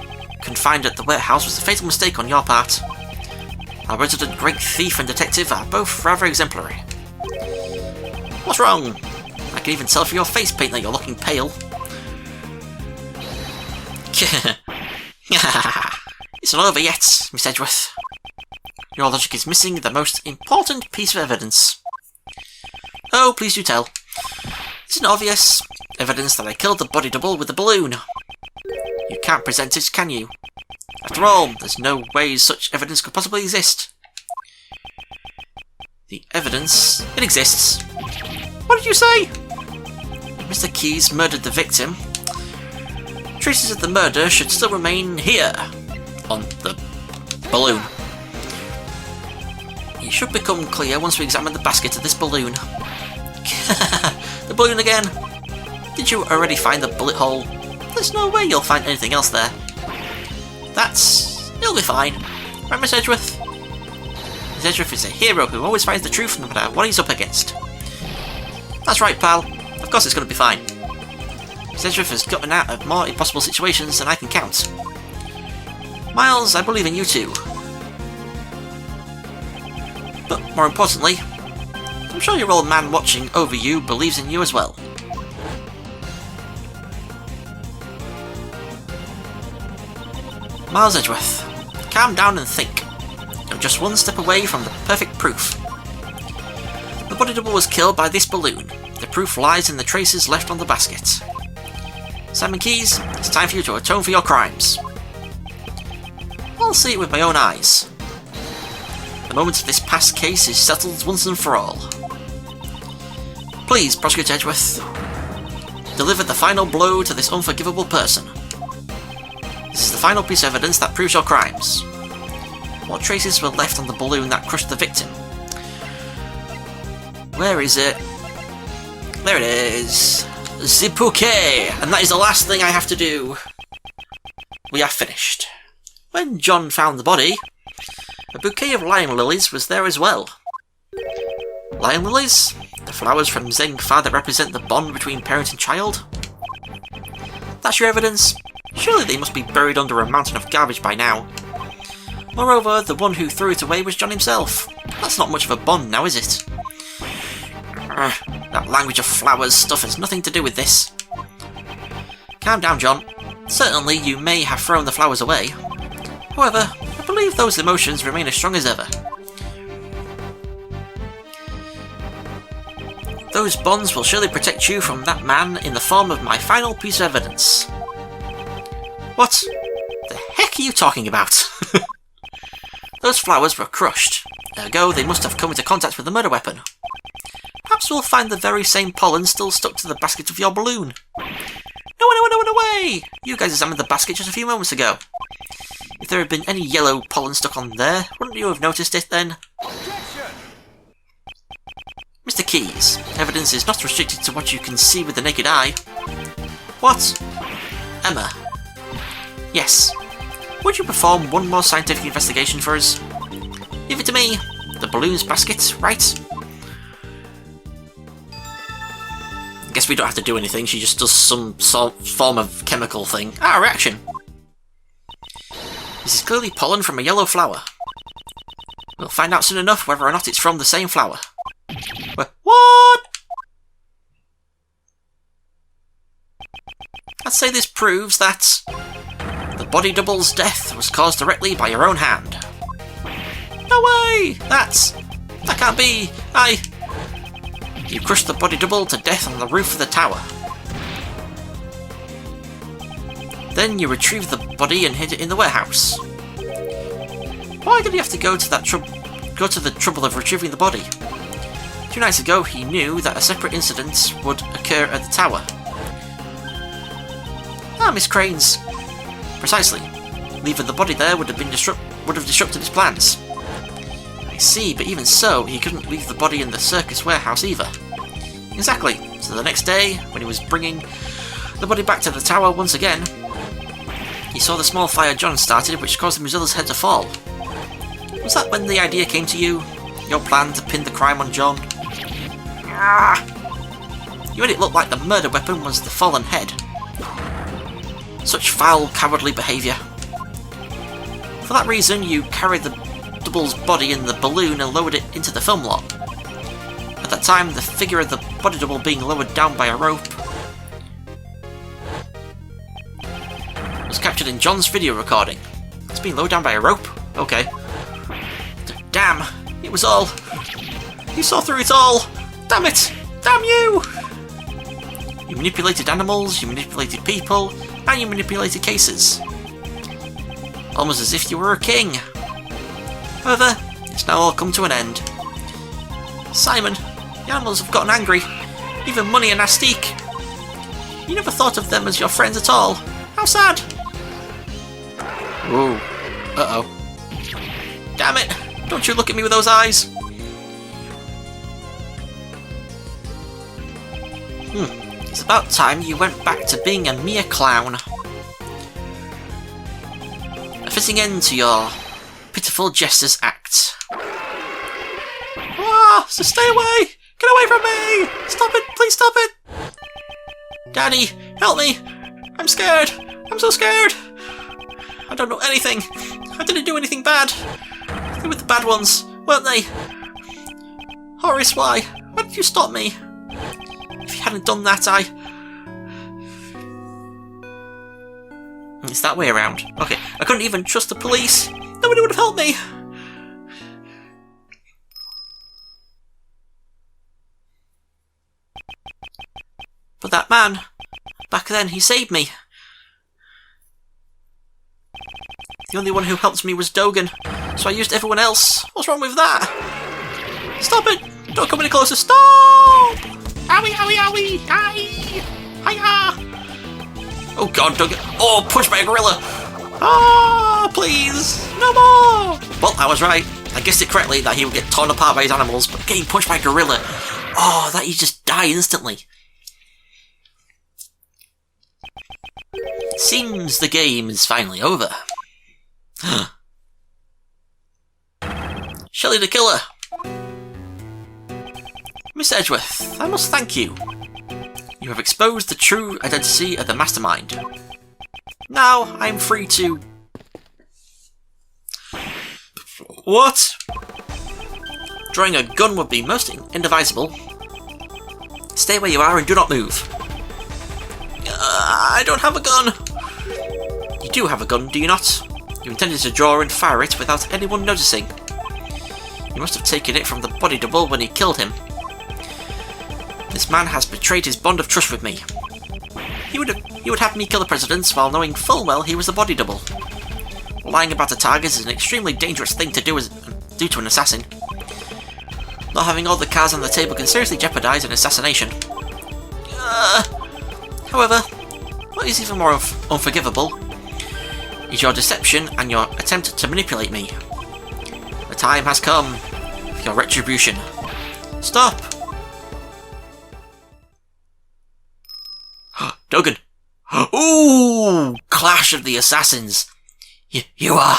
Speaker 1: confined at the warehouse was a fatal mistake on your part. Our resident great thief and detective are both rather exemplary. What's wrong? I can even tell from your face paint that you're looking pale. It's not over yet, Miss Edgeworth. Your logic is missing the most important piece of evidence. Oh, please do tell. Isn't it obvious? Evidence that I killed the body double with the balloon. You can't present it, can you? After all, there's no way such evidence could possibly exist. The evidence... it exists. What did you say? If Mr. Keys murdered the victim, traces of the murder should still remain here, on the balloon. It should become clear once we examine the basket of this balloon. The balloon again. Did you already find the bullet hole? There's no way you'll find anything else there. It'll be fine. Right, Miss Edgeworth? Miss Edgeworth is a hero who always finds the truth no matter what he's up against. That's right, pal. Of course it's going to be fine. Edgeworth has gotten out of more impossible situations than I can count. Miles, I believe in you too. But more importantly, I'm sure your old man watching over you believes in you as well. Miles Edgeworth, calm down and think. You're just one step away from the perfect proof. The body double was killed by this balloon. The proof lies in the traces left on the basket. Simon Keyes, it's time for you to atone for your crimes. I'll see it with my own eyes. The moment of this past case is settled once and for all. Please, Prosecutor Edgeworth, deliver the final blow to this unforgivable person. This is the final piece of evidence that proves your crimes. What traces were left on the balloon that crushed the victim? Where is it? There it is. The bouquet! And that is the last thing I have to do. We are finished. When John found the body, a bouquet of lion lilies was there as well. Lion lilies? The flowers from Zengfa that represent the bond between parent and child? That's your evidence? Surely they must be buried under a mountain of garbage by now. Moreover, the one who threw it away was John himself. That's not much of a bond now, is it? That language of flowers stuff has nothing to do with this. Calm down, John. Certainly you may have thrown the flowers away. However, I believe those emotions remain as strong as ever. Those bonds will surely protect you from that man in the form of my final piece of evidence. What the heck are you talking about? Those flowers were crushed. Ergo, they must have come into contact with the murder weapon. Perhaps we'll find the very same pollen still stuck to the basket of your balloon. No way! You guys examined the basket just a few moments ago. If there had been any yellow pollen stuck on there, wouldn't you have noticed it then?
Speaker 2: Objection!
Speaker 1: Mr. Keyes, evidence is not restricted to what you can see with the naked eye. What? Emma. Yes. Would you perform one more scientific investigation for us? Leave it to me. The balloon's basket, right? Guess we don't have to do anything, she just does some form of chemical thing. Ah, reaction! This is clearly pollen from a yellow flower. We'll find out soon enough whether or not it's from the same flower. What? I'd say this proves that the body double's death was caused directly by your own hand. No way! That can't be! You crushed the body double to death on the roof of the tower. Then you retrieved the body and hid it in the warehouse. Why did he have to go to the trouble of retrieving the body? 2 nights ago he knew that a separate incident would occur at the tower. Ah, Miss Cranes. Precisely. Leaving the body there would have disrupted his plans. I see, but even so, he couldn't leave the body in the circus warehouse either. Exactly. So the next day, when he was bringing the body back to the tower once again, he saw the small fire John started, which caused Mozilla's head to fall. Was that when the idea came to you? Your plan to pin the crime on John? You made it look like the murder weapon was the fallen head. Such foul, cowardly behaviour. For that reason, you carried the double's body in the balloon and lowered it into the film lot. At that time, the figure of the body double being lowered down by a rope was captured in John's video recording. It's being lowered down by a rope? Okay. Damn! It was all... You saw through it all! Damn it! Damn you! You manipulated animals, you manipulated people, and you manipulated cases. Almost as if you were a king. However, it's now all come to an end. Simon, the animals have gotten angry. Even Money and Astique. You never thought of them as your friends at all. How sad! Ooh. Uh-oh. Damn it! Don't you look at me with those eyes! It's about time you went back to being a mere clown. A fitting end to your pitiful jester's act. Ah! So stay away! Get away from me! Stop it! Please stop it! Daddy, help me! I'm scared! I'm so scared! I don't know anything! I didn't do anything bad! They were the bad ones, weren't they? Horace, why? Why did you stop me? If you hadn't done that, It's that way around. Okay, I couldn't even trust the police. Nobody would have helped me. But that man, back then, he saved me. The only one who helped me was Dogen, so I used everyone else. What's wrong with that? Stop it! Don't come any closer. Stop! Owie, owie, owie! Aye! Hiya! Oh god, Dogen. Oh, punched by a gorilla! Ah, please! No more! Well, I was right. I guessed it correctly that he would get torn apart by his animals, but getting punched by a gorilla, oh, that you just die instantly. Seems the game is finally over. Shelley the Killer! Miss Edgeworth, I must thank you. You have exposed the true identity of the mastermind. Now I am free to... What? Drawing a gun would be most indivisible. Stay where you are and do not move. I don't have a gun. You do have a gun, do you not? You intended to draw and fire it without anyone noticing. You must have taken it from the body double when he killed him. This man has betrayed his bond of trust with me. He would have me kill the president while knowing full well he was the body double. Lying about a target is an extremely dangerous thing to do to an assassin. Not having all the cards on the table can seriously jeopardize an assassination. However, what is even more unforgivable is your deception and your attempt to manipulate me. The time has come for your retribution. Stop! Dogen! Ooh! Clash of the Assassins! You are...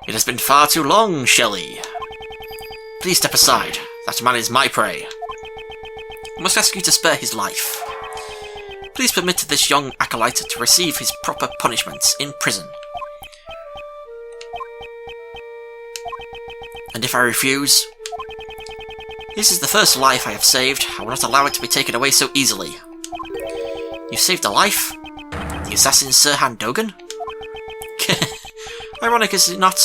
Speaker 1: It has been far too long, Shelley. Please step aside. That man is my prey. I must ask you to spare his life. Please permit this young acolyte to receive his proper punishment in prison. And if I refuse? This is the first life I have saved. I will not allow it to be taken away so easily. You saved a life? The assassin Sirhan Dogen? Ironic, is it not?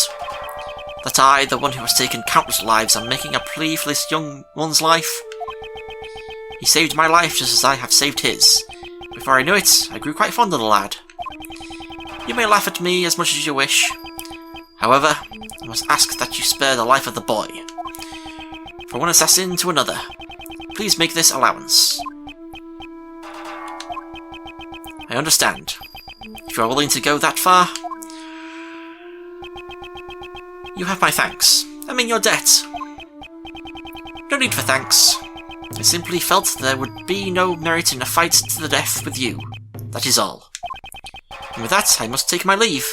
Speaker 1: That I, the one who has taken countless lives, am making a plea for this young one's life? He saved my life just as I have saved his. Before I knew it, I grew quite fond of the lad. You may laugh at me as much as you wish. However, I must ask that you spare the life of the boy. From one assassin to another. Please make this allowance. I understand. If you are willing to go that far, you have my thanks. I'm in your debt. No need for thanks. I simply felt there would be no merit in a fight to the death with you. That is all. And with that, I must take my leave.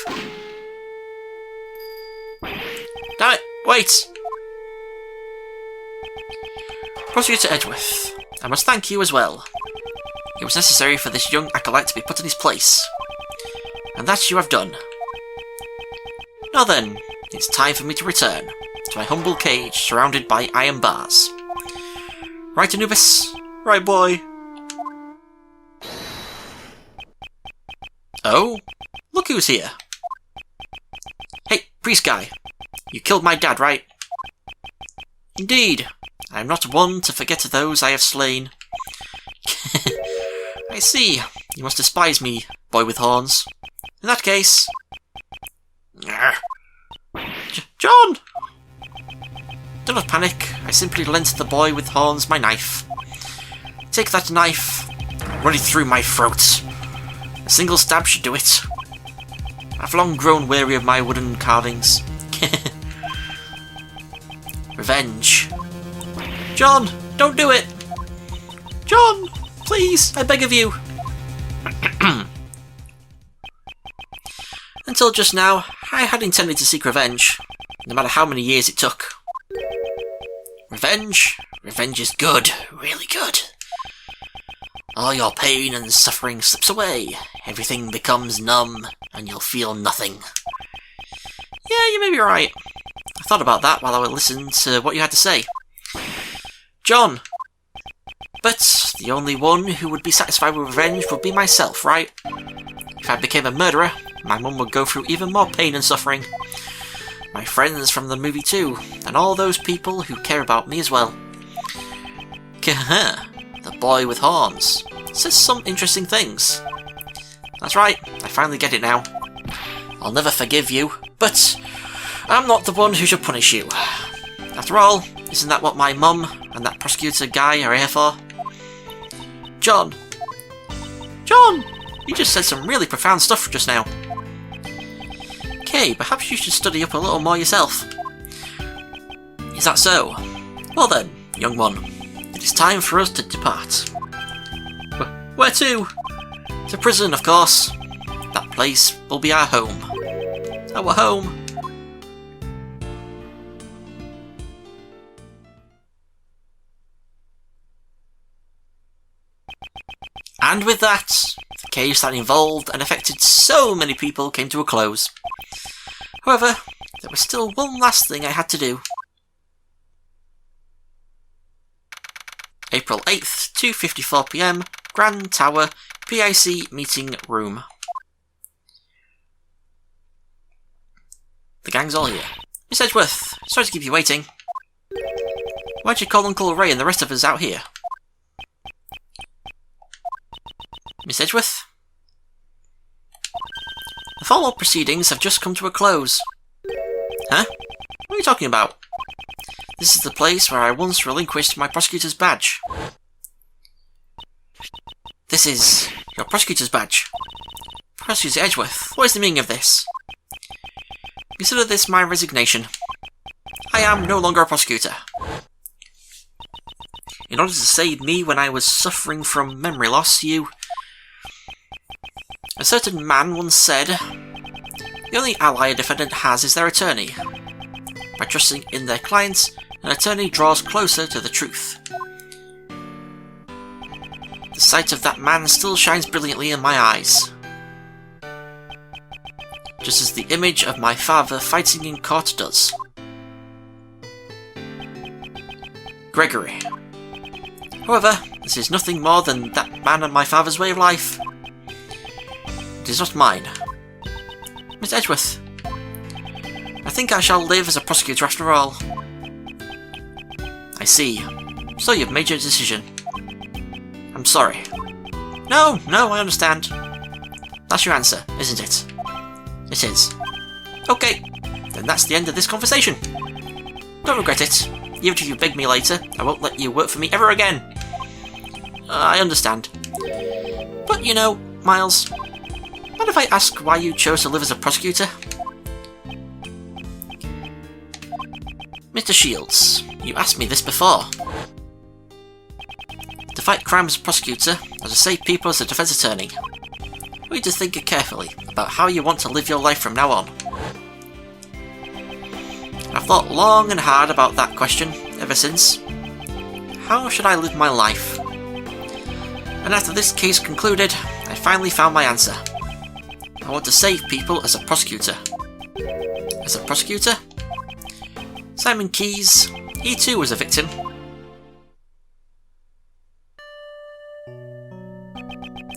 Speaker 1: Damn it! Wait! Prosecutor Edgeworth, I must thank you as well. It was necessary for this young acolyte to be put in his place. And that you have done. Now then, it's time for me to return to my humble cage surrounded by iron bars. Right, Anubis?
Speaker 3: Right, boy.
Speaker 1: Oh? Look who's here. Hey, priest guy. You killed my dad, right? Indeed. I am not one to forget those I have slain. I see. You must despise me, boy with horns. In that case... John! Do not panic. I simply lent the boy with horns my knife. Take that knife, run it through my throat. A single stab should do it. I've long grown weary of my wooden carvings. Revenge. John, don't do it! John, please, I beg of you. Until just now, I had intended to seek revenge, no matter how many years it took. Revenge? Revenge is good, really good. All your pain and suffering slips away, everything becomes numb, and you'll feel nothing. Yeah, you may be right. I thought about that while I listened to what you had to say. John! But the only one who would be satisfied with revenge would be myself, right? If I became a murderer, my mum would go through even more pain and suffering. My friends from the movie too, and all those people who care about me as well. The boy with horns says some interesting things. That's right, I finally get it now. I'll never forgive you, but I'm not the one who should punish you. After all, isn't that what my mum and that prosecutor guy are here for? John! John! You just said some really profound stuff just now. Okay, perhaps you should study up a little more yourself. Is that so? Well then, young one, it is time for us to depart. Where to? To prison, of course. That place will be our home. Our home. And with that, the case that involved and affected so many people came to a close. However, there was still one last thing I had to do. April 8th, 2:54 PM, Grand Tower, PIC Meeting Room. The gang's all here. Miss Edgeworth, sorry to keep you waiting. Why'd you call Uncle Ray and the rest of us out here? Miss Edgeworth? The formal proceedings have just come to a close. Huh? What are you talking about? This is the place where I once relinquished my prosecutor's badge. This is your prosecutor's badge. Prosecutor Edgeworth, what is the meaning of this? Consider this my resignation. I am no longer a prosecutor. In order to save me when I was suffering from memory loss, A certain man once said, the only ally a defendant has is their attorney. By trusting in their clients, an attorney draws closer to the truth. The sight of that man still shines brilliantly in my eyes. Just as the image of my father fighting in court does. Gregory. However, this is nothing more than that man and my father's way of life. It is not mine. Miss Edgeworth, I think I shall live as a prosecutor after all. I see. So you've made your decision. I'm sorry. No, I understand. That's your answer, isn't it? It is. Okay, then that's the end of this conversation. Don't regret it. Even if you beg me later, I won't let you work for me ever again. I understand. But you know, Miles, mind if I ask why you chose to live as a prosecutor? Mr. Shields, you asked me this before. To fight crime as a prosecutor, or to save people as a defense attorney? You need to think carefully about how you want to live your life from now on. I've thought long and hard about that question ever since. How should I live my life? And after this case concluded, I finally found my answer. I want to save people as a prosecutor. As a prosecutor? Simon Keyes, he too was a victim.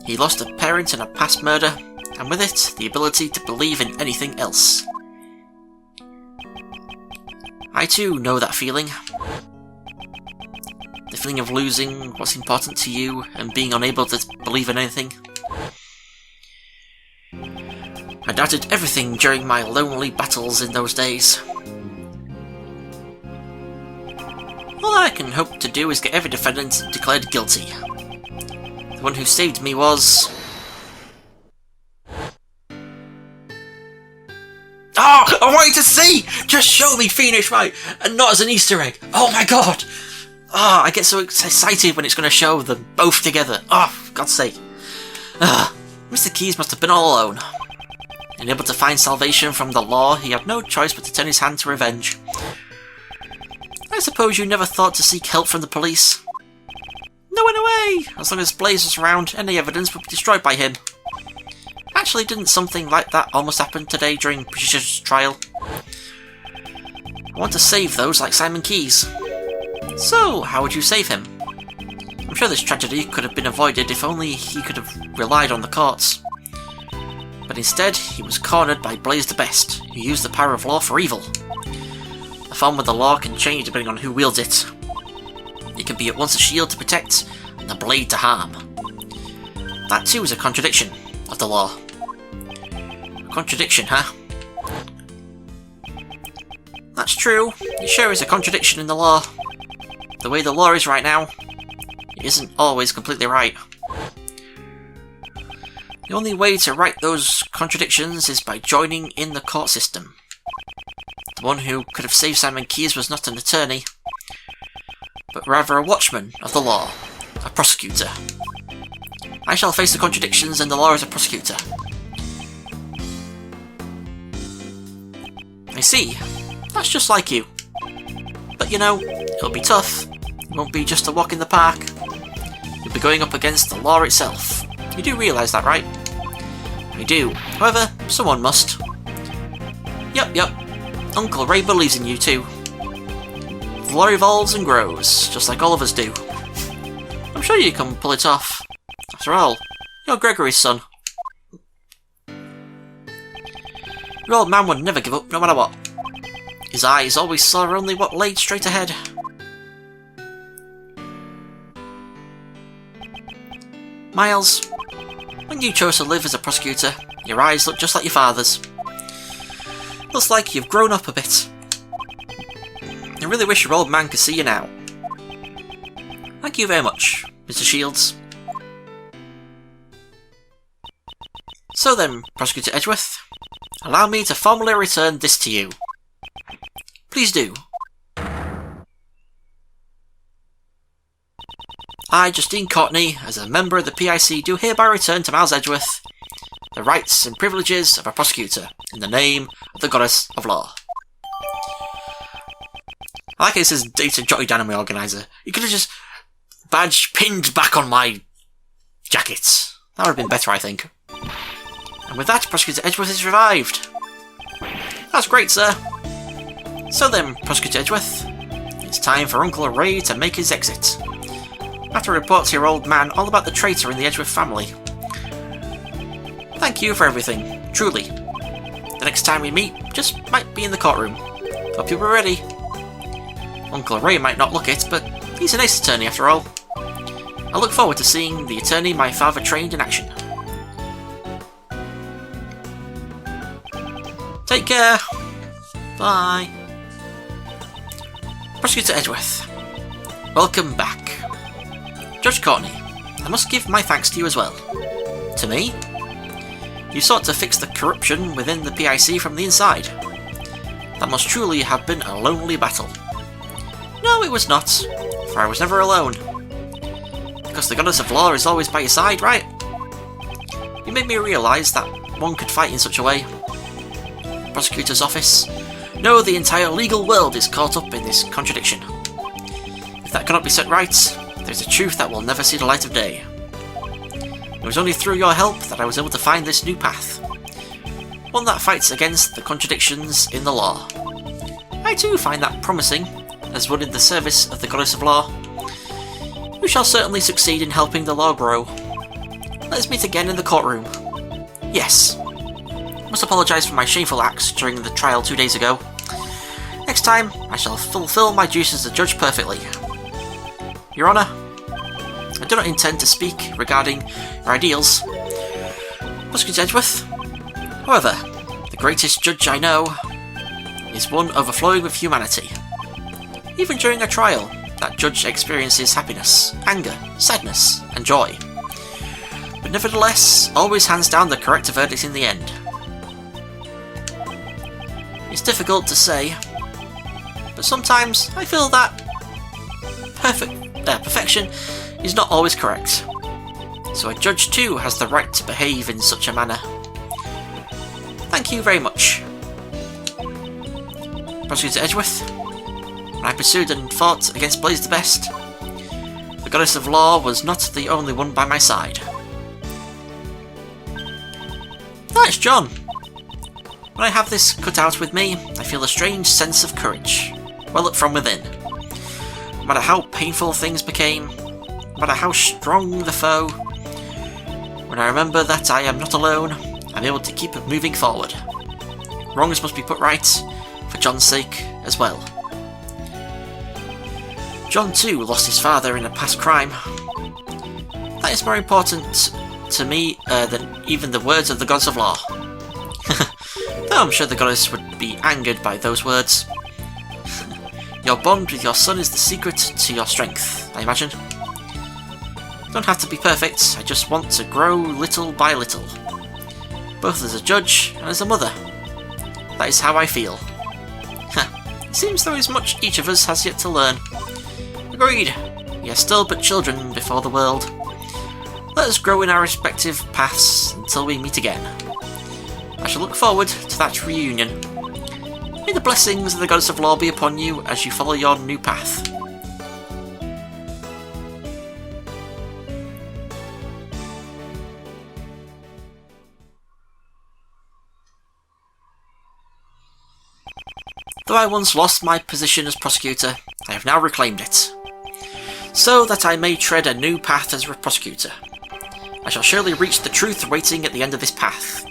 Speaker 1: He lost a parent in a past murder, and with it, the ability to believe in anything else. I too know that feeling. The feeling of losing what's important to you and being unable to believe in anything. I doubted everything during my lonely battles in those days. All I can hope to do is get every defendant declared guilty. The one who saved me was... Oh, I want you to see! Just show me Phoenix right, and not as an Easter egg. Oh my god! Oh, I get so excited when it's going to show them both together. Oh, for God's sake. Mr. Keyes must have been all alone. Unable to find salvation from the law, he had no choice but to turn his hand to revenge. I suppose you never thought to seek help from the police? No way! As long as Blaze was around, any evidence would be destroyed by him. Actually, didn't something like that almost happen today during Patricia's trial? I want to save those like Simon Keyes. So, how would you save him? I'm sure this tragedy could have been avoided if only he could have relied on the courts. But instead, he was cornered by Blaze the Best, who used the power of law for evil. The form of the law can change depending on who wields it. It can be at once a shield to protect and a blade to harm. That too is a contradiction of the law. A contradiction, huh? That's true. It sure is a contradiction in the law. The way the law is right now, it isn't always completely right. The only way to right those contradictions is by joining in the court system. The one who could have saved Simon Keyes was not an attorney, but rather a watchman of the law, a prosecutor. I shall face the contradictions in the law as a prosecutor. I see. That's just like you. But you know, it'll be tough. It won't be just a walk in the park. You'll be going up against the law itself. You do realise that, right? I do. However, someone must. Yup. Uncle Ray believes in you too. The law evolves and grows, just like all of us do. I'm sure you can pull it off. After all, you're Gregory's son. Your old man would never give up, no matter what. His eyes always saw only what lay straight ahead. Miles, when you chose to live as a prosecutor, your eyes looked just like your father's. Looks like you've grown up a bit. I really wish your old man could see you now. Thank you very much, Mr. Shields. So then, Prosecutor Edgeworth, allow me to formally return this to you. Please do. I, Justine Courtney, as a member of the PIC, do hereby return to Miles Edgeworth the rights and privileges of a prosecutor in the name of the Goddess of Law. I like how it says data jotted down on my organiser. You could have just badge pinned back on my jacket. That would have been better, I think. And with that, Prosecutor Edgeworth is revived. That's great, sir. So then, Prosecutor Edgeworth, it's time for Uncle Ray to make his exit. I have to report to your old man all about the traitor in the Edgeworth family. Thank you for everything, truly. The next time we meet just might be in the courtroom. Hope you'll be ready. Uncle Ray might not look it, but he's an ace attorney after all. I look forward to seeing the attorney my father trained in action. Take care. Bye. Prosecutor Edgeworth, welcome back. Judge Courtney, I must give my thanks to you as well. To me? You sought to fix the corruption within the PIC from the inside. That must truly have been a lonely battle. No, it was not, for I was never alone. Because the Goddess of Law is always by your side, right? You made me realise that one could fight in such a way. The prosecutor's office. No, the entire legal world is caught up in this contradiction. If that cannot be set right, there's a truth that will never see the light of day. It was only through your help that I was able to find this new path. One that fights against the contradictions in the law. I too find that promising, as one in the service of the Goddess of Law. We shall certainly succeed in helping the law grow. Let's meet again in the courtroom. Yes. I must apologise for my shameful acts during the trial 2 days ago. Next time, I shall fulfil my duties as a judge perfectly. Your Honour, I do not intend to speak regarding your ideals, Prosecutor Edgeworth. However, the greatest judge I know is one overflowing with humanity. Even during a trial, that judge experiences happiness, anger, sadness, and joy. But nevertheless, always hands down the correct verdict in the end. It's difficult to say, but sometimes I feel that perfection is not always correct. So a judge too has the right to behave in such a manner. Thank you very much. Prosecutor Edgeworth, when I pursued and fought against Blaze the Best. The Goddess of Law was not the only one by my side. Nice, John! When I have this cut out with me, I feel a strange sense of courage, well up from within. No matter how painful things became, no matter how strong the foe, when I remember that I am not alone, I'm able to keep moving forward. Wrongs must be put right, for John's sake as well. John too lost his father in a past crime. That is more important to me than even the words of the Goddess of Law. Though I'm sure the Goddess would be angered by those words. Your bond with your son is the secret to your strength, I imagine. Don't have to be perfect, I just want to grow little by little. Both as a judge and as a mother. That is how I feel. It seems there is much each of us has yet to learn. Agreed. We are still but children before the world. Let us grow in our respective paths until we meet again. I shall look forward to that reunion. May the blessings of the Goddess of Law be upon you as you follow your new path. Though I once lost my position as prosecutor, I have now reclaimed it, so that I may tread a new path as a prosecutor. I shall surely reach the truth waiting at the end of this path.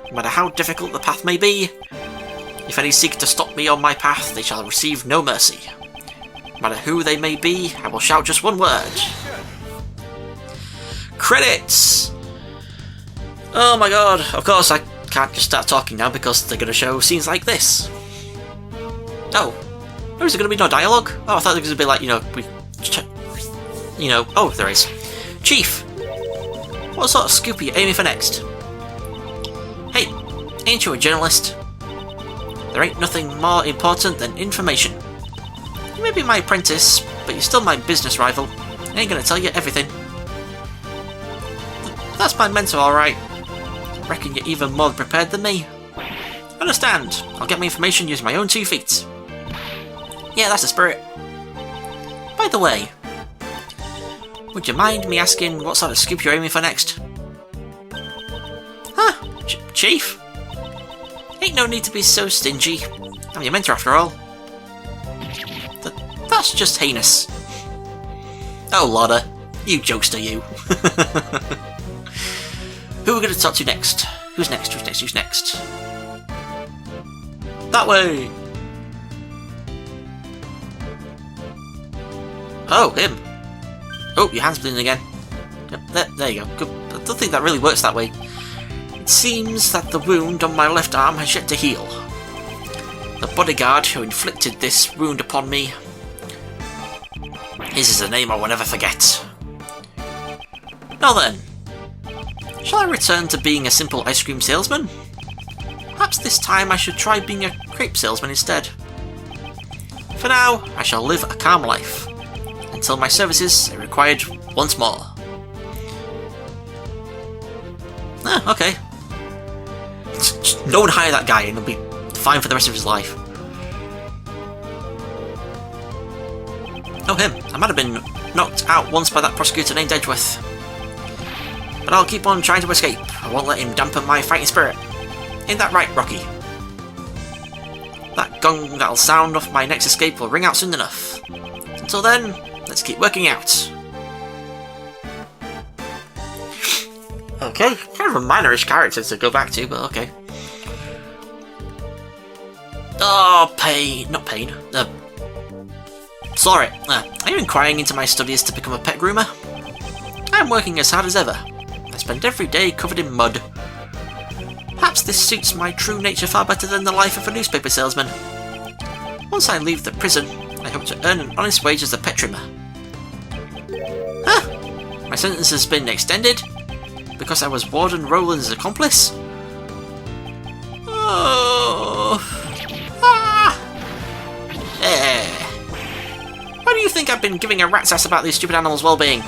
Speaker 1: No matter how difficult the path may be, if any seek to stop me on my path, they shall receive no mercy. No matter who they may be, I will shout just one word. Credits! Oh my god, of course I can't just start talking now because they're going to show scenes like this. Oh, is there going to be no dialogue? Oh, I thought there was going to be like, oh, there is. Chief, what sort of scoop are you aiming for next? Hey, ain't you a journalist? There ain't nothing more important than information. You may be my apprentice, but you're still my business rival. I ain't going to tell you everything. That's my mentor, alright. I reckon you're even more prepared than me. Understand, I'll get my information using my own 2 feet. Yeah, that's the spirit. By the way, would you mind me asking what sort of scoop you're aiming for next? Huh, Chief? Ain't no need to be so stingy. I'm your mentor after all. That's just heinous. Oh, Lorda, you jokester, you. Who are we going to talk to next? Who's next? That way! Oh, him! Oh, your hand's bleeding again. Yep, there you go. Good. I don't think that really works that way. It seems that the wound on my left arm has yet to heal. The bodyguard who inflicted this wound upon me, his is a name I will never forget. Now then, shall I return to being a simple ice cream salesman? Perhaps this time I should try being a crepe salesman instead. For now, I shall live a calm life, until my services are required once more. Ah, okay. Just no one hire that guy and he'll be fine for the rest of his life. Oh, him. I might have been knocked out once by that prosecutor named Edgeworth. But I'll keep on trying to escape. I won't let him dampen my fighting spirit. Ain't that right, Rocky? That gong that'll sound off my next escape will ring out soon enough. Until then, let's keep working out. Okay, kind of a minorish character to go back to, but okay. Oh, pain. Not pain. Sorry. Are you inquiring into my studies to become a pet groomer? I'm working as hard as ever. I spend every day covered in mud. Perhaps this suits my true nature far better than the life of a newspaper salesman. Once I leave the prison, I hope to earn an honest wage as a pet trimmer. Huh? My sentence has been extended? Because I was Warden Rowland's accomplice? Oh. Ah. Why do you think I've been giving a rat's ass about these stupid animals' well-being?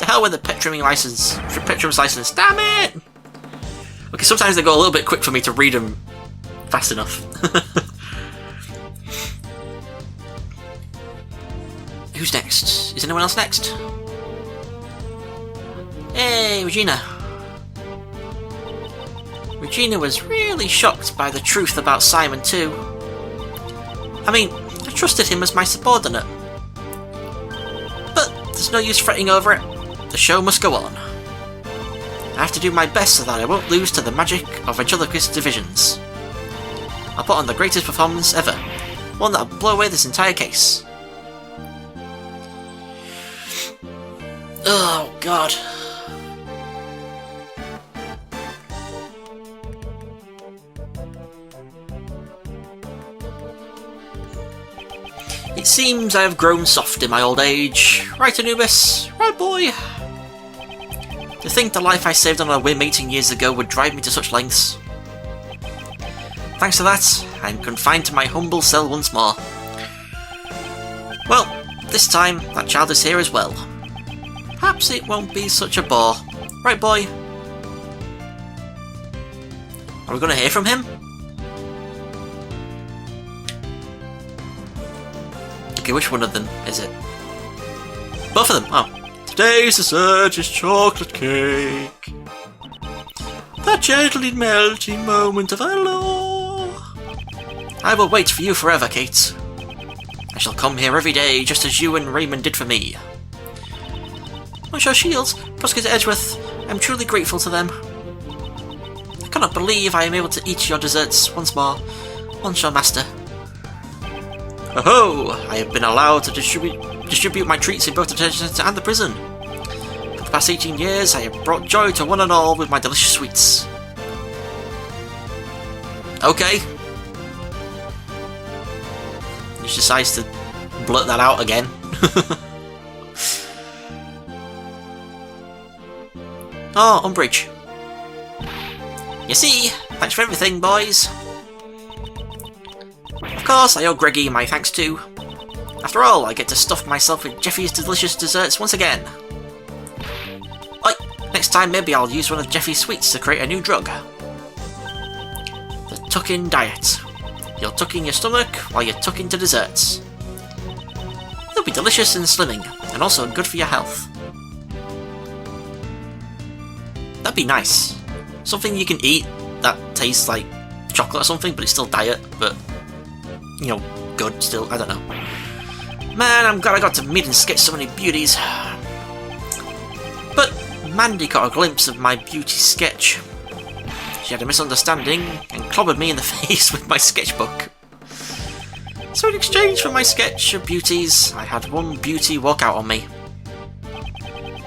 Speaker 1: The hell with the pet trimming license. Pet trimmer's license. Damn it! Okay, sometimes they go a little bit quick for me to read them fast enough. who's next? Is anyone else next? Hey, Regina. Regina was really shocked by the truth about Simon too. I mean, I trusted him as my subordinate. But there's no use fretting over it. The show must go on. I have to do my best so that I won't lose to the magic of ventriloquist divisions. I'll put on the greatest performance ever. One that'll blow away this entire case. Oh, God. It seems I have grown soft in my old age. Right, Anubis? Right, boy? To think the life I saved on a whim 18 years ago would drive me to such lengths. Thanks to that, I'm confined to my humble cell once more. Well, this time, that child is here as well. Perhaps it won't be such a bore. Right, boy? Are we going to hear from him? Okay, which one of them is it? Both of them, oh.
Speaker 3: Today's dessert is chocolate cake. That gently melting moment of hello.
Speaker 1: I will wait for you forever, Kate. I shall come here every day, just as you and Raymond did for me. Monsieur Shields, Prosecutor Edgeworth, I am truly grateful to them. I cannot believe I am able to eat your desserts once more. Monsieur Master. Oh, I have been allowed to distribute my treats in both the detention centre and the prison. For the past 18 years, I have brought joy to one and all with my delicious sweets. Okay. He just decides to blurt that out again. Oh, Umbridge. You see, thanks for everything, boys. Of course, I owe Greggy my thanks too. After all, I get to stuff myself with Jeffy's delicious desserts once again. Right, next time maybe I'll use one of Jeffy's sweets to create a new drug. The tuck-in diet. You'll tuck in your stomach while you're tucking to desserts. It'll be delicious and slimming, and also good for your health. That'd be nice. Something you can eat that tastes like chocolate or something, but it's still diet, but, you know, good still, I don't know. Man, I'm glad I got to meet and sketch so many beauties. But Mandy caught a glimpse of my beauty sketch. She had a misunderstanding and clobbered me in the face with my sketchbook. So in exchange for my sketch of beauties, I had one beauty walk out on me.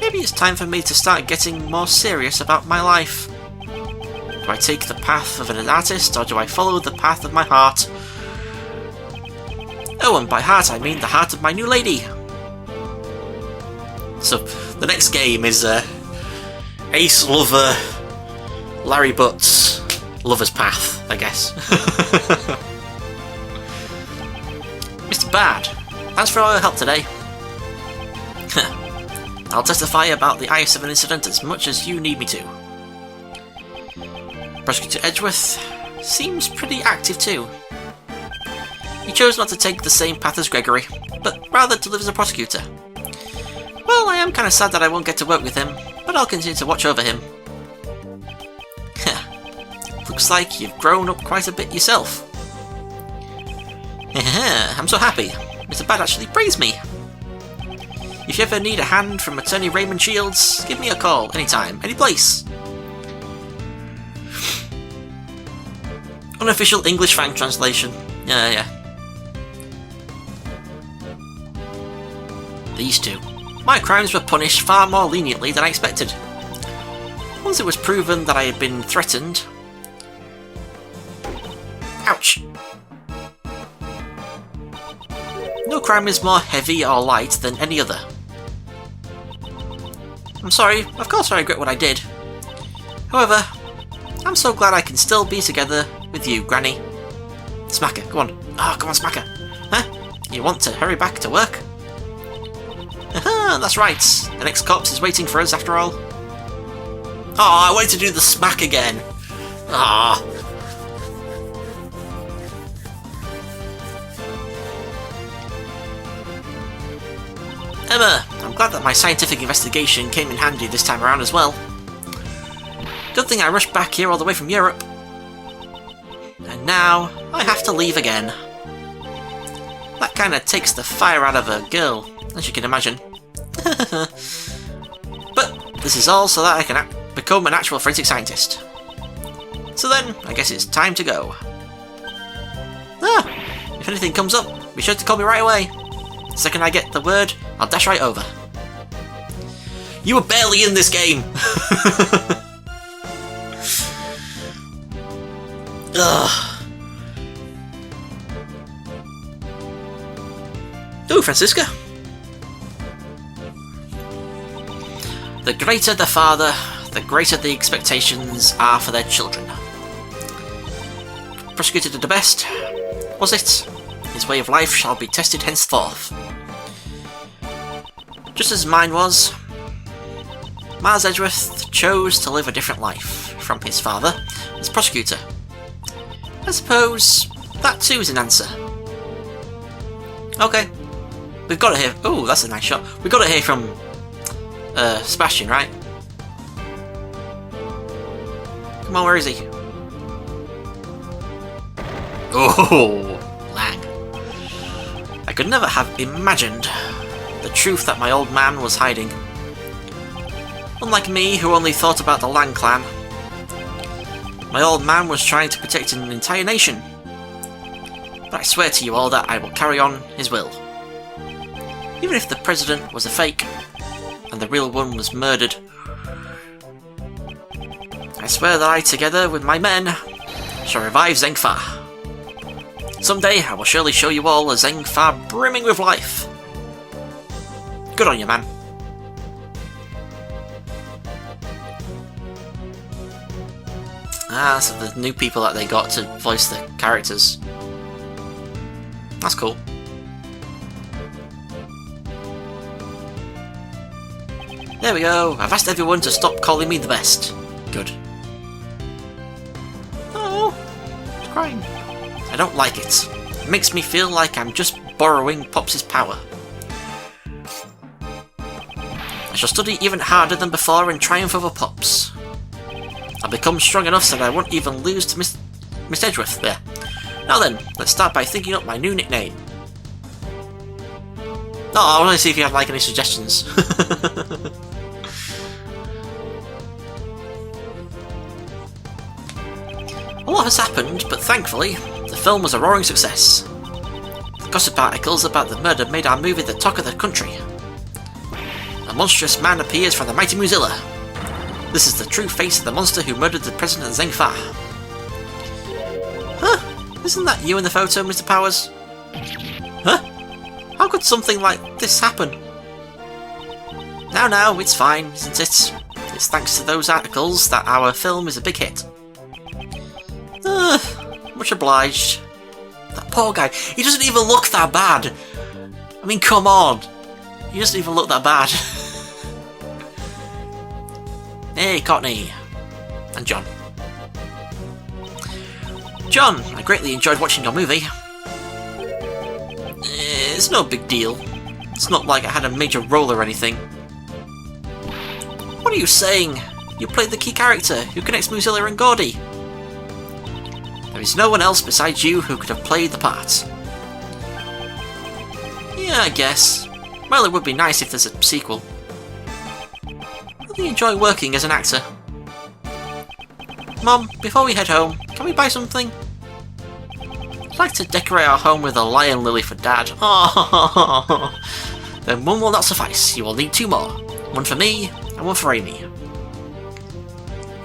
Speaker 1: Maybe it's time for me to start getting more serious about my life. Do I take the path of an artist, or do I follow the path of my heart? Oh, and by heart I mean the heart of my new lady. So, the next game is Ace Lover, Larry Butts, Lover's Path, I guess. Mr. Bad, thanks for all your help today. I'll testify about the I-7 incident as much as you need me to. Prosecutor Edgeworth seems pretty active too. He chose not to take the same path as Gregory, but rather to live as a prosecutor. Well, I am kind of sad that I won't get to work with him, but I'll continue to watch over him. Looks like you've grown up quite a bit yourself. I'm so happy. Mr. Bad actually praised me. If you ever need a hand from Attorney Raymond Shields, give me a call, anytime, any place. Unofficial English fan translation. Yeah. These two. My crimes were punished far more leniently than I expected. Once it was proven that I had been threatened... Ouch! No crime is more heavy or light than any other. I'm sorry, of course I regret what I did. However, I'm so glad I can still be together with you, Granny. Smacker, go on. Oh, come on, Smacker. Huh? You want to hurry back to work? Aha, that's right. The next corpse is waiting for us after all. Oh, I wanted to do the smack again. Ah. Emma, I'm glad that my scientific investigation came in handy this time around as well. Good thing I rushed back here all the way from Europe. And now, I have to leave again. That kinda takes the fire out of a girl, as you can imagine. But this is all so that I can become an actual forensic scientist. So then, I guess it's time to go. If anything comes up, be sure to call me right away. The second I get the word, I'll dash right over. You were barely in this game! Ugh. Ooh, Francisca. The greater the father, the greater the expectations are for their children. Prosecutor did the best, was it? His way of life shall be tested henceforth. Just as mine was. Miles Edgeworth chose to live a different life from his father as prosecutor. I suppose that too is an answer. Okay. We've got to hear... Oh, that's a nice shot. We've got to hear from Sebastian, right? Come on, where is he? Oh, Lang. I could never have imagined the truth that my old man was hiding. Unlike me, who only thought about the Lang clan, my old man was trying to protect an entire nation. But I swear to you all that I will carry on his will. Even if the president was a fake, and the real one was murdered, I swear that I, together with my men, shall revive Zengfa. Someday I will surely show you all a Zengfa brimming with life. Good on you, man. Ah, so the new people that they got to voice the characters. That's cool. There we go. I've asked everyone to stop calling me the best. Good. Oh, it's crying. I don't like it. It makes me feel like I'm just borrowing Pops' power. I shall study even harder than before and triumph over Pops. I'll become strong enough so that I won't even lose to Miss Edgeworth there. Now then, let's start by thinking up my new nickname. Oh, I want to see if you have like any suggestions. A lot has happened, but thankfully, the film was a roaring success. The gossip articles about the murder made our movie the talk of the country. A monstrous man appears from the mighty Mozilla. This is the true face of the monster who murdered the President Zengfa. Huh? Isn't that you in the photo, Mr. Powers? Huh? How could something like this happen? Now, it's fine, isn't it? It's thanks to those articles that our film is a big hit. Much obliged. That poor guy, he doesn't even look that bad. I mean, come on. He doesn't even look that bad. Hey, Courtney. And John. John, I greatly enjoyed watching your movie. It's no big deal. It's not like I had a major role or anything. What are you saying? You played the key character who connects Mozilla and Gordy. There is no one else besides you who could have played the part. Yeah, I guess. Well, it would be nice if there's a sequel. I really enjoy working as an actor. Mom, before we head home, can we buy something? I'd like to decorate our home with a lion lily for Dad. Oh, then one will not suffice. You will need two more. One for me, and one for Amy.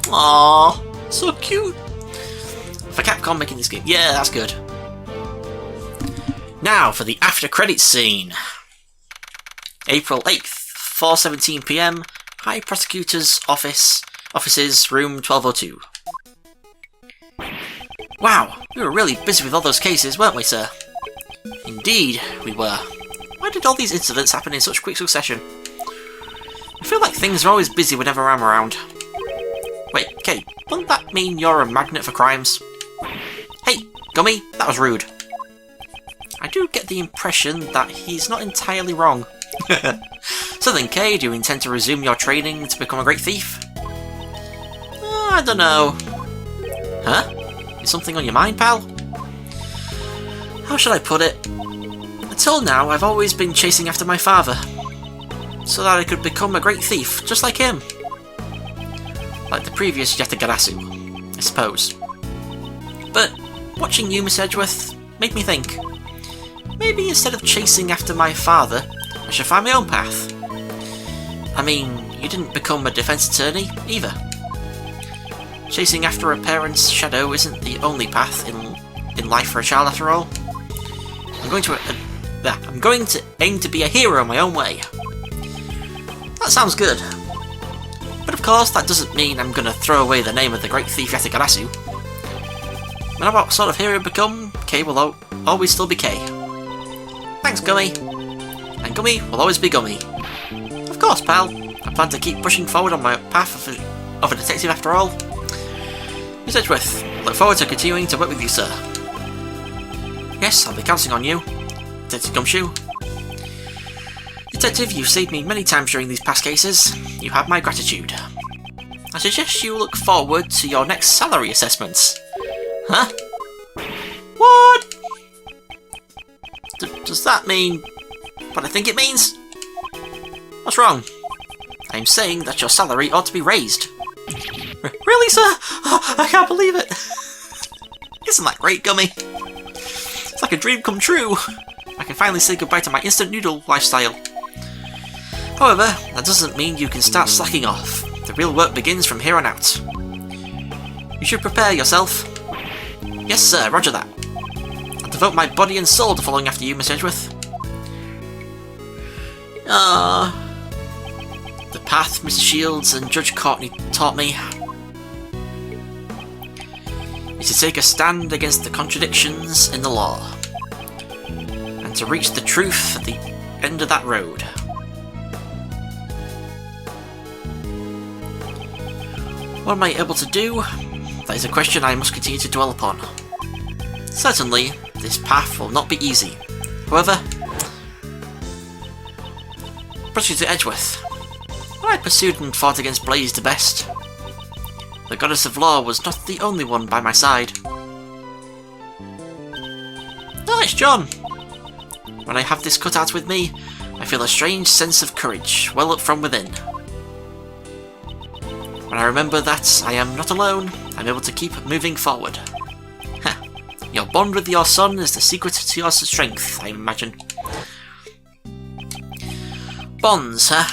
Speaker 1: Aww, so cute. For Capcom making this game. Yeah, that's good. Now for the after credits scene. April 8th, 4:17 PM, High Prosecutor's offices, room 1202. Wow, we were really busy with all those cases, weren't we, sir? Indeed, we were. Why did all these incidents happen in such quick succession? I feel like things are always busy whenever I'm around. Wait, Kate, wouldn't that mean you're a magnet for crimes? Hey, Gummy, that was rude. I do get the impression that he's not entirely wrong. So then, Kay, do you intend to resume your training to become a great thief? I don't know. Huh? Is something on your mind, pal? How should I put it? Until now, I've always been chasing after my father, so that I could become a great thief, just like him. Like the previous Yatagarasu, I suppose. But watching you, Miss Edgeworth, made me think. Maybe instead of chasing after my father, I should find my own path. I mean, you didn't become a defense attorney, either. Chasing after a parent's shadow isn't the only path in life for a child, after all. I'm going to aim to be a hero in my own way. That sounds good. But of course, that doesn't mean I'm going to throw away the name of the great thief Yatagarasu. No matter what sort of hero I become, Kay will always still be Kay. Thanks, Gummy. And Gummy will always be Gummy. Of course, pal. I plan to keep pushing forward on my path of a detective after all. Miss Edgeworth, look forward to continuing to work with you, sir. Yes, I'll be counting on you, Detective Gumshoe. Detective, you've saved me many times during these past cases. You have my gratitude. I suggest you look forward to your next salary assessments. Huh? What? Does that mean what I think it means? What's wrong? I'm saying that your salary ought to be raised. Really, sir? Oh, I can't believe it. Isn't that great, Gummy? It's like a dream come true. I can finally say goodbye to my instant noodle lifestyle. However, that doesn't mean you can start slacking off. The real work begins from here on out. You should prepare yourself. Yes, sir, roger that. I'll devote my body and soul to following after you, Miss Edgeworth. The path Mr. Shields and Judge Courtney taught me is to take a stand against the contradictions in the law, and to reach the truth at the end of that road. What am I able to do? That is a question I must continue to dwell upon. Certainly, this path will not be easy. However, Prosecutor Edgeworth, when I pursued and fought against Blaze the Best, the goddess of law was not the only one by my side. Nice, John! When I have this cut out with me, I feel a strange sense of courage well up from within. When I remember that I am not alone, I'm able to keep moving forward. Heh. Your bond with your son is the secret to your strength, I imagine. Bonds, huh?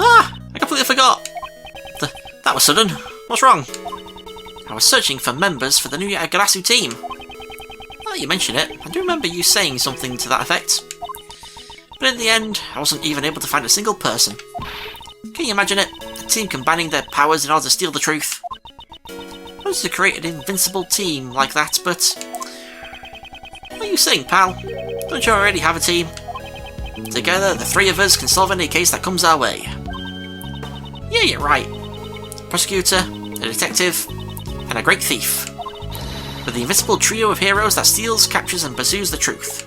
Speaker 1: Ah! I completely forgot! That was sudden. What's wrong? I was searching for members for the new Yatagarasu team. Now that you mention it, I do remember you saying something to that effect. But in the end, I wasn't even able to find a single person. Can you imagine it? A team combining their powers in order to steal the truth. I wanted to create an invincible team like that, but... What are you saying, pal? Don't you already have a team? Together, the three of us can solve any case that comes our way. Yeah, you're right. Prosecutor, a detective, and a great thief. With the invincible trio of heroes that steals, captures, and pursues the truth.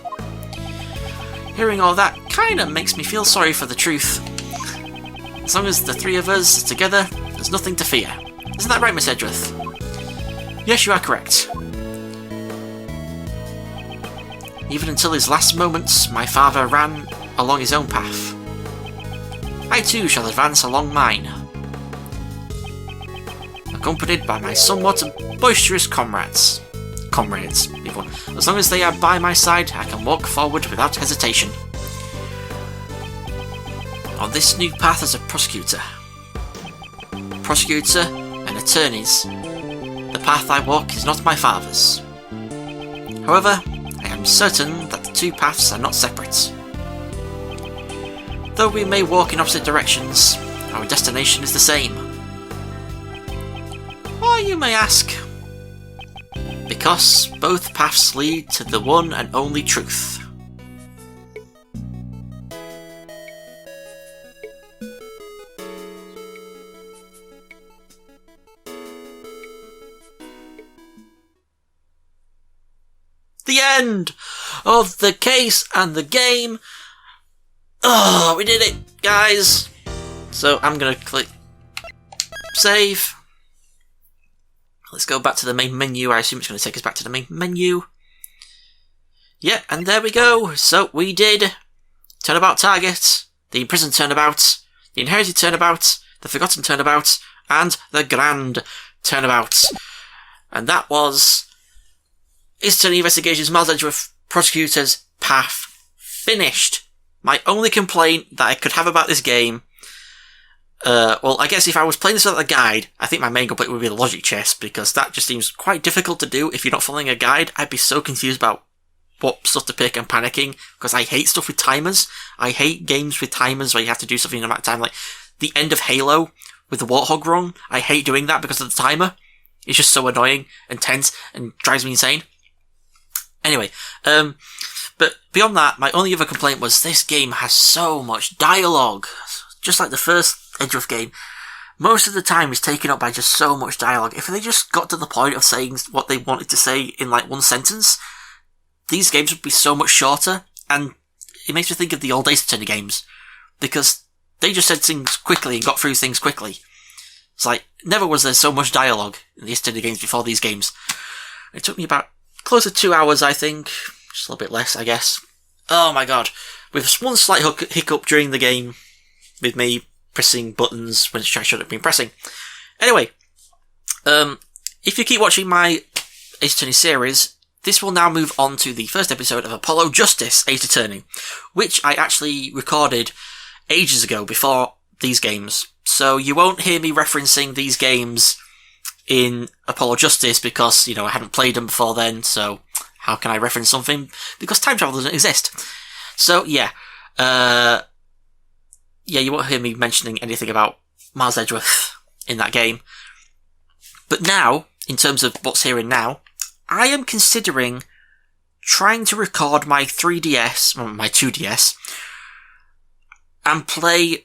Speaker 1: Hearing all that kinda makes me feel sorry for the truth. As long as the three of us are together, there's nothing to fear. Isn't that right, Miss Edgeworth? Yes, you are correct. Even until his last moments, my father ran along his own path. I too shall advance along mine, accompanied by my somewhat boisterous comrades. As long as they are by my side, I can walk forward without hesitation. On this new path as a prosecutor and attorneys, the path I walk is not my father's. However, I am certain that the two paths are not separate. Though we may walk in opposite directions, our destination is the same. Why, you may ask? Because both paths lead to the one and only truth. The end of the case and the game. Oh, we did it! guys. So I'm gonna click save. Let's go back to the main menu. I assume it's going to take us back to the main menu. Yeah, and there we go. So we did Turnabout Target, the Imprisoned Turnabout, the Inherited Turnabout, the Forgotten Turnabout, and the Grand Turnabout. And that was Ace Attorney Investigations Miles Edgeworth Prosecutor's Path finished. My only complaint that I could have about this game, well, I guess if I was playing this without a guide, I think my main complaint would be the logic chest, because that just seems quite difficult to do if you're not following a guide. I'd be so confused about what stuff to pick and panicking, because I hate stuff with timers. I hate games with timers where you have to do something in a amount of time, like the end of Halo with the Warthog run. I hate doing that because of the timer. It's just so annoying and tense and drives me insane. Anyway, but beyond that, my only other complaint was this game has so much dialogue. Just like the first Edgeworth game, most of the time is taken up by just so much dialogue. If they just got to the point of saying what they wanted to say in like one sentence, these games would be so much shorter, and it makes me think of the old Ace Attorney games, because they just said things quickly and got through things quickly. It's like, never was there so much dialogue in the Ace Attorney games before these games. It took me about close to 2 hours, I think. Just a little bit less, I guess. Oh my god. With one slight hiccup during the game, with me pressing buttons when I should have been pressing. Anyway, if you keep watching my Ace Attorney series, this will now move on to the first episode of Apollo Justice Ace Attorney, which I actually recorded ages ago before these games. So you won't hear me referencing these games in Apollo Justice because, I hadn't played them before then, so how can I reference something? Because time travel doesn't exist. So, yeah. You won't hear me mentioning anything about Miles Edgeworth in that game. But now, in terms of what's here and now, I am considering trying to record my 3DS, or my 2DS, and play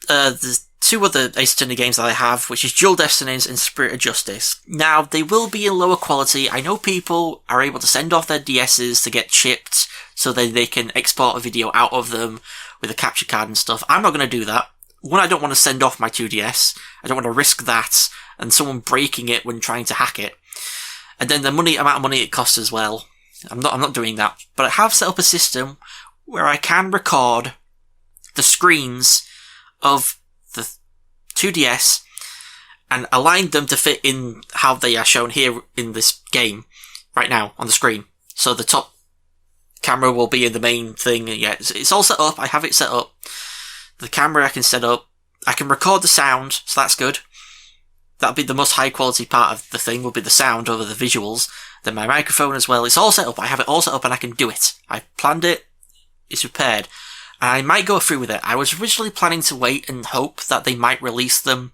Speaker 1: the two other Ace Attorney games that I have, which is Dual Destinies and Spirit of Justice. Now, they will be in lower quality. I know people are able to send off their DSs to get chipped so that they can export a video out of them with a capture card and stuff. I'm not going to do that. One, I don't want to send off my 2DS. I don't want to risk that and someone breaking it when trying to hack it. And then the amount of money it costs as well. I'm not doing that. But I have set up a system where I can record the screens of the 2DS and align them to fit in how they are shown here in this game right now on the screen. So the top camera will be in the main thing. Yeah, it's all set up. I have it set up. The camera I can set up. I can record the sound, so that's good. That'll be the most high quality part of the thing, will be the sound over the visuals. Then my microphone as well. It's all set up. I have it all set up and I can do it. I planned it. It's prepared. And I might go through with it. I was originally planning to wait and hope that they might release the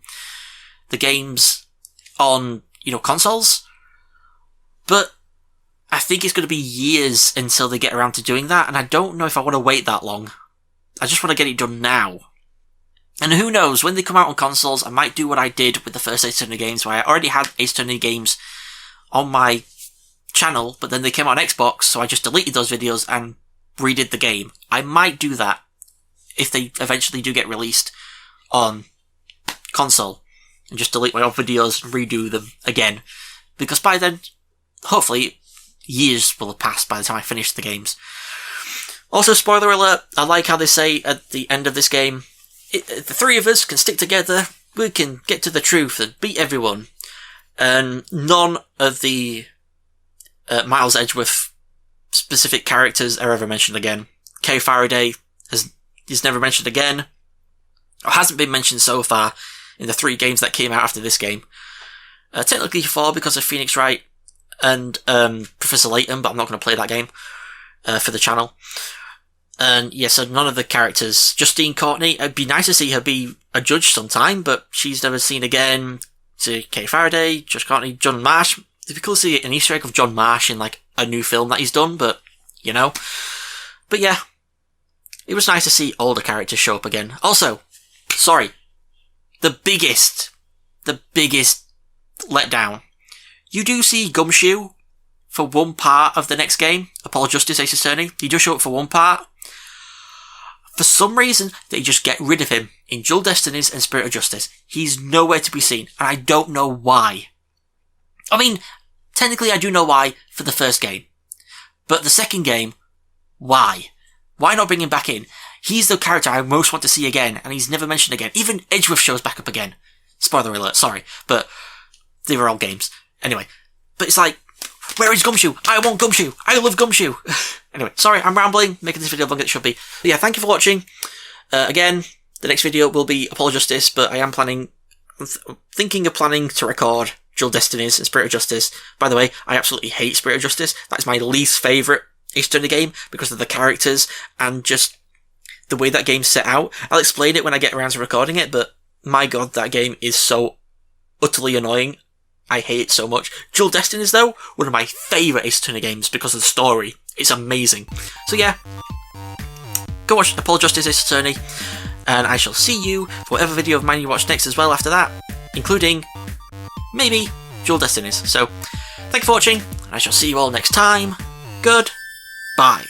Speaker 1: games on, consoles. But I think it's going to be years until they get around to doing that, and I don't know if I want to wait that long. I just want to get it done now. And who knows, when they come out on consoles, I might do what I did with the first Ace Attorney games, where I already had Ace Attorney games on my channel, but then they came out on Xbox, so I just deleted those videos and redid the game. I might do that if they eventually do get released on console, and just delete my old videos and redo them again. Because by then, hopefully, years will have passed by the time I finish the games. Also, spoiler alert, I like how they say at the end of this game, the three of us can stick together, we can get to the truth and beat everyone. And none of the Miles Edgeworth specific characters are ever mentioned again. Kay Faraday is never mentioned again, or hasn't been mentioned so far in the 3 games that came out after this game. Technically 4 because of Phoenix Wright and Professor Layton, but I'm not going to play that game for the channel. And so none of the characters. Justine Courtney, it'd be nice to see her be a judge sometime, but she's never seen again. To Kay Faraday, Josh Courtney, John Marsh. It'd be cool to see an Easter egg of John Marsh in like a new film that he's done, but But yeah, it was nice to see all the characters show up again. Also, sorry, the biggest letdown. You do see Gumshoe for one part of the next game, Apollo Justice Ace Attorney. He does show up for one part. For some reason, they just get rid of him in Dual Destinies and Spirit of Justice. He's nowhere to be seen, and I don't know why. I mean, technically I do know why for the first game. But the second game, why? Why not bring him back in? He's the character I most want to see again, and he's never mentioned again. Even Edgeworth shows back up again. Spoiler alert, sorry, but they were all games. Anyway, but it's like, where is Gumshoe? I want Gumshoe! I love Gumshoe! Anyway, sorry, I'm rambling, making this video longer than it should be. But yeah, thank you for watching. Again, the next video will be Apollo Justice, but I am thinking of planning to record Dual Destinies and Spirit of Justice. By the way, I absolutely hate Spirit of Justice. That is my least favourite Ace Attorney game because of the characters and just the way that game's set out. I'll explain it when I get around to recording it, but my god, that game is so utterly annoying. I hate it so much. Dual Destinies, though, one of my favourite Ace Attorney games because of the story. It's amazing. So yeah, go watch Apollo Justice Ace Attorney, and I shall see you for whatever video of mine you watch next as well after that, including, maybe, Dual Destinies. So, thank you for watching, and I shall see you all next time. Goodbye.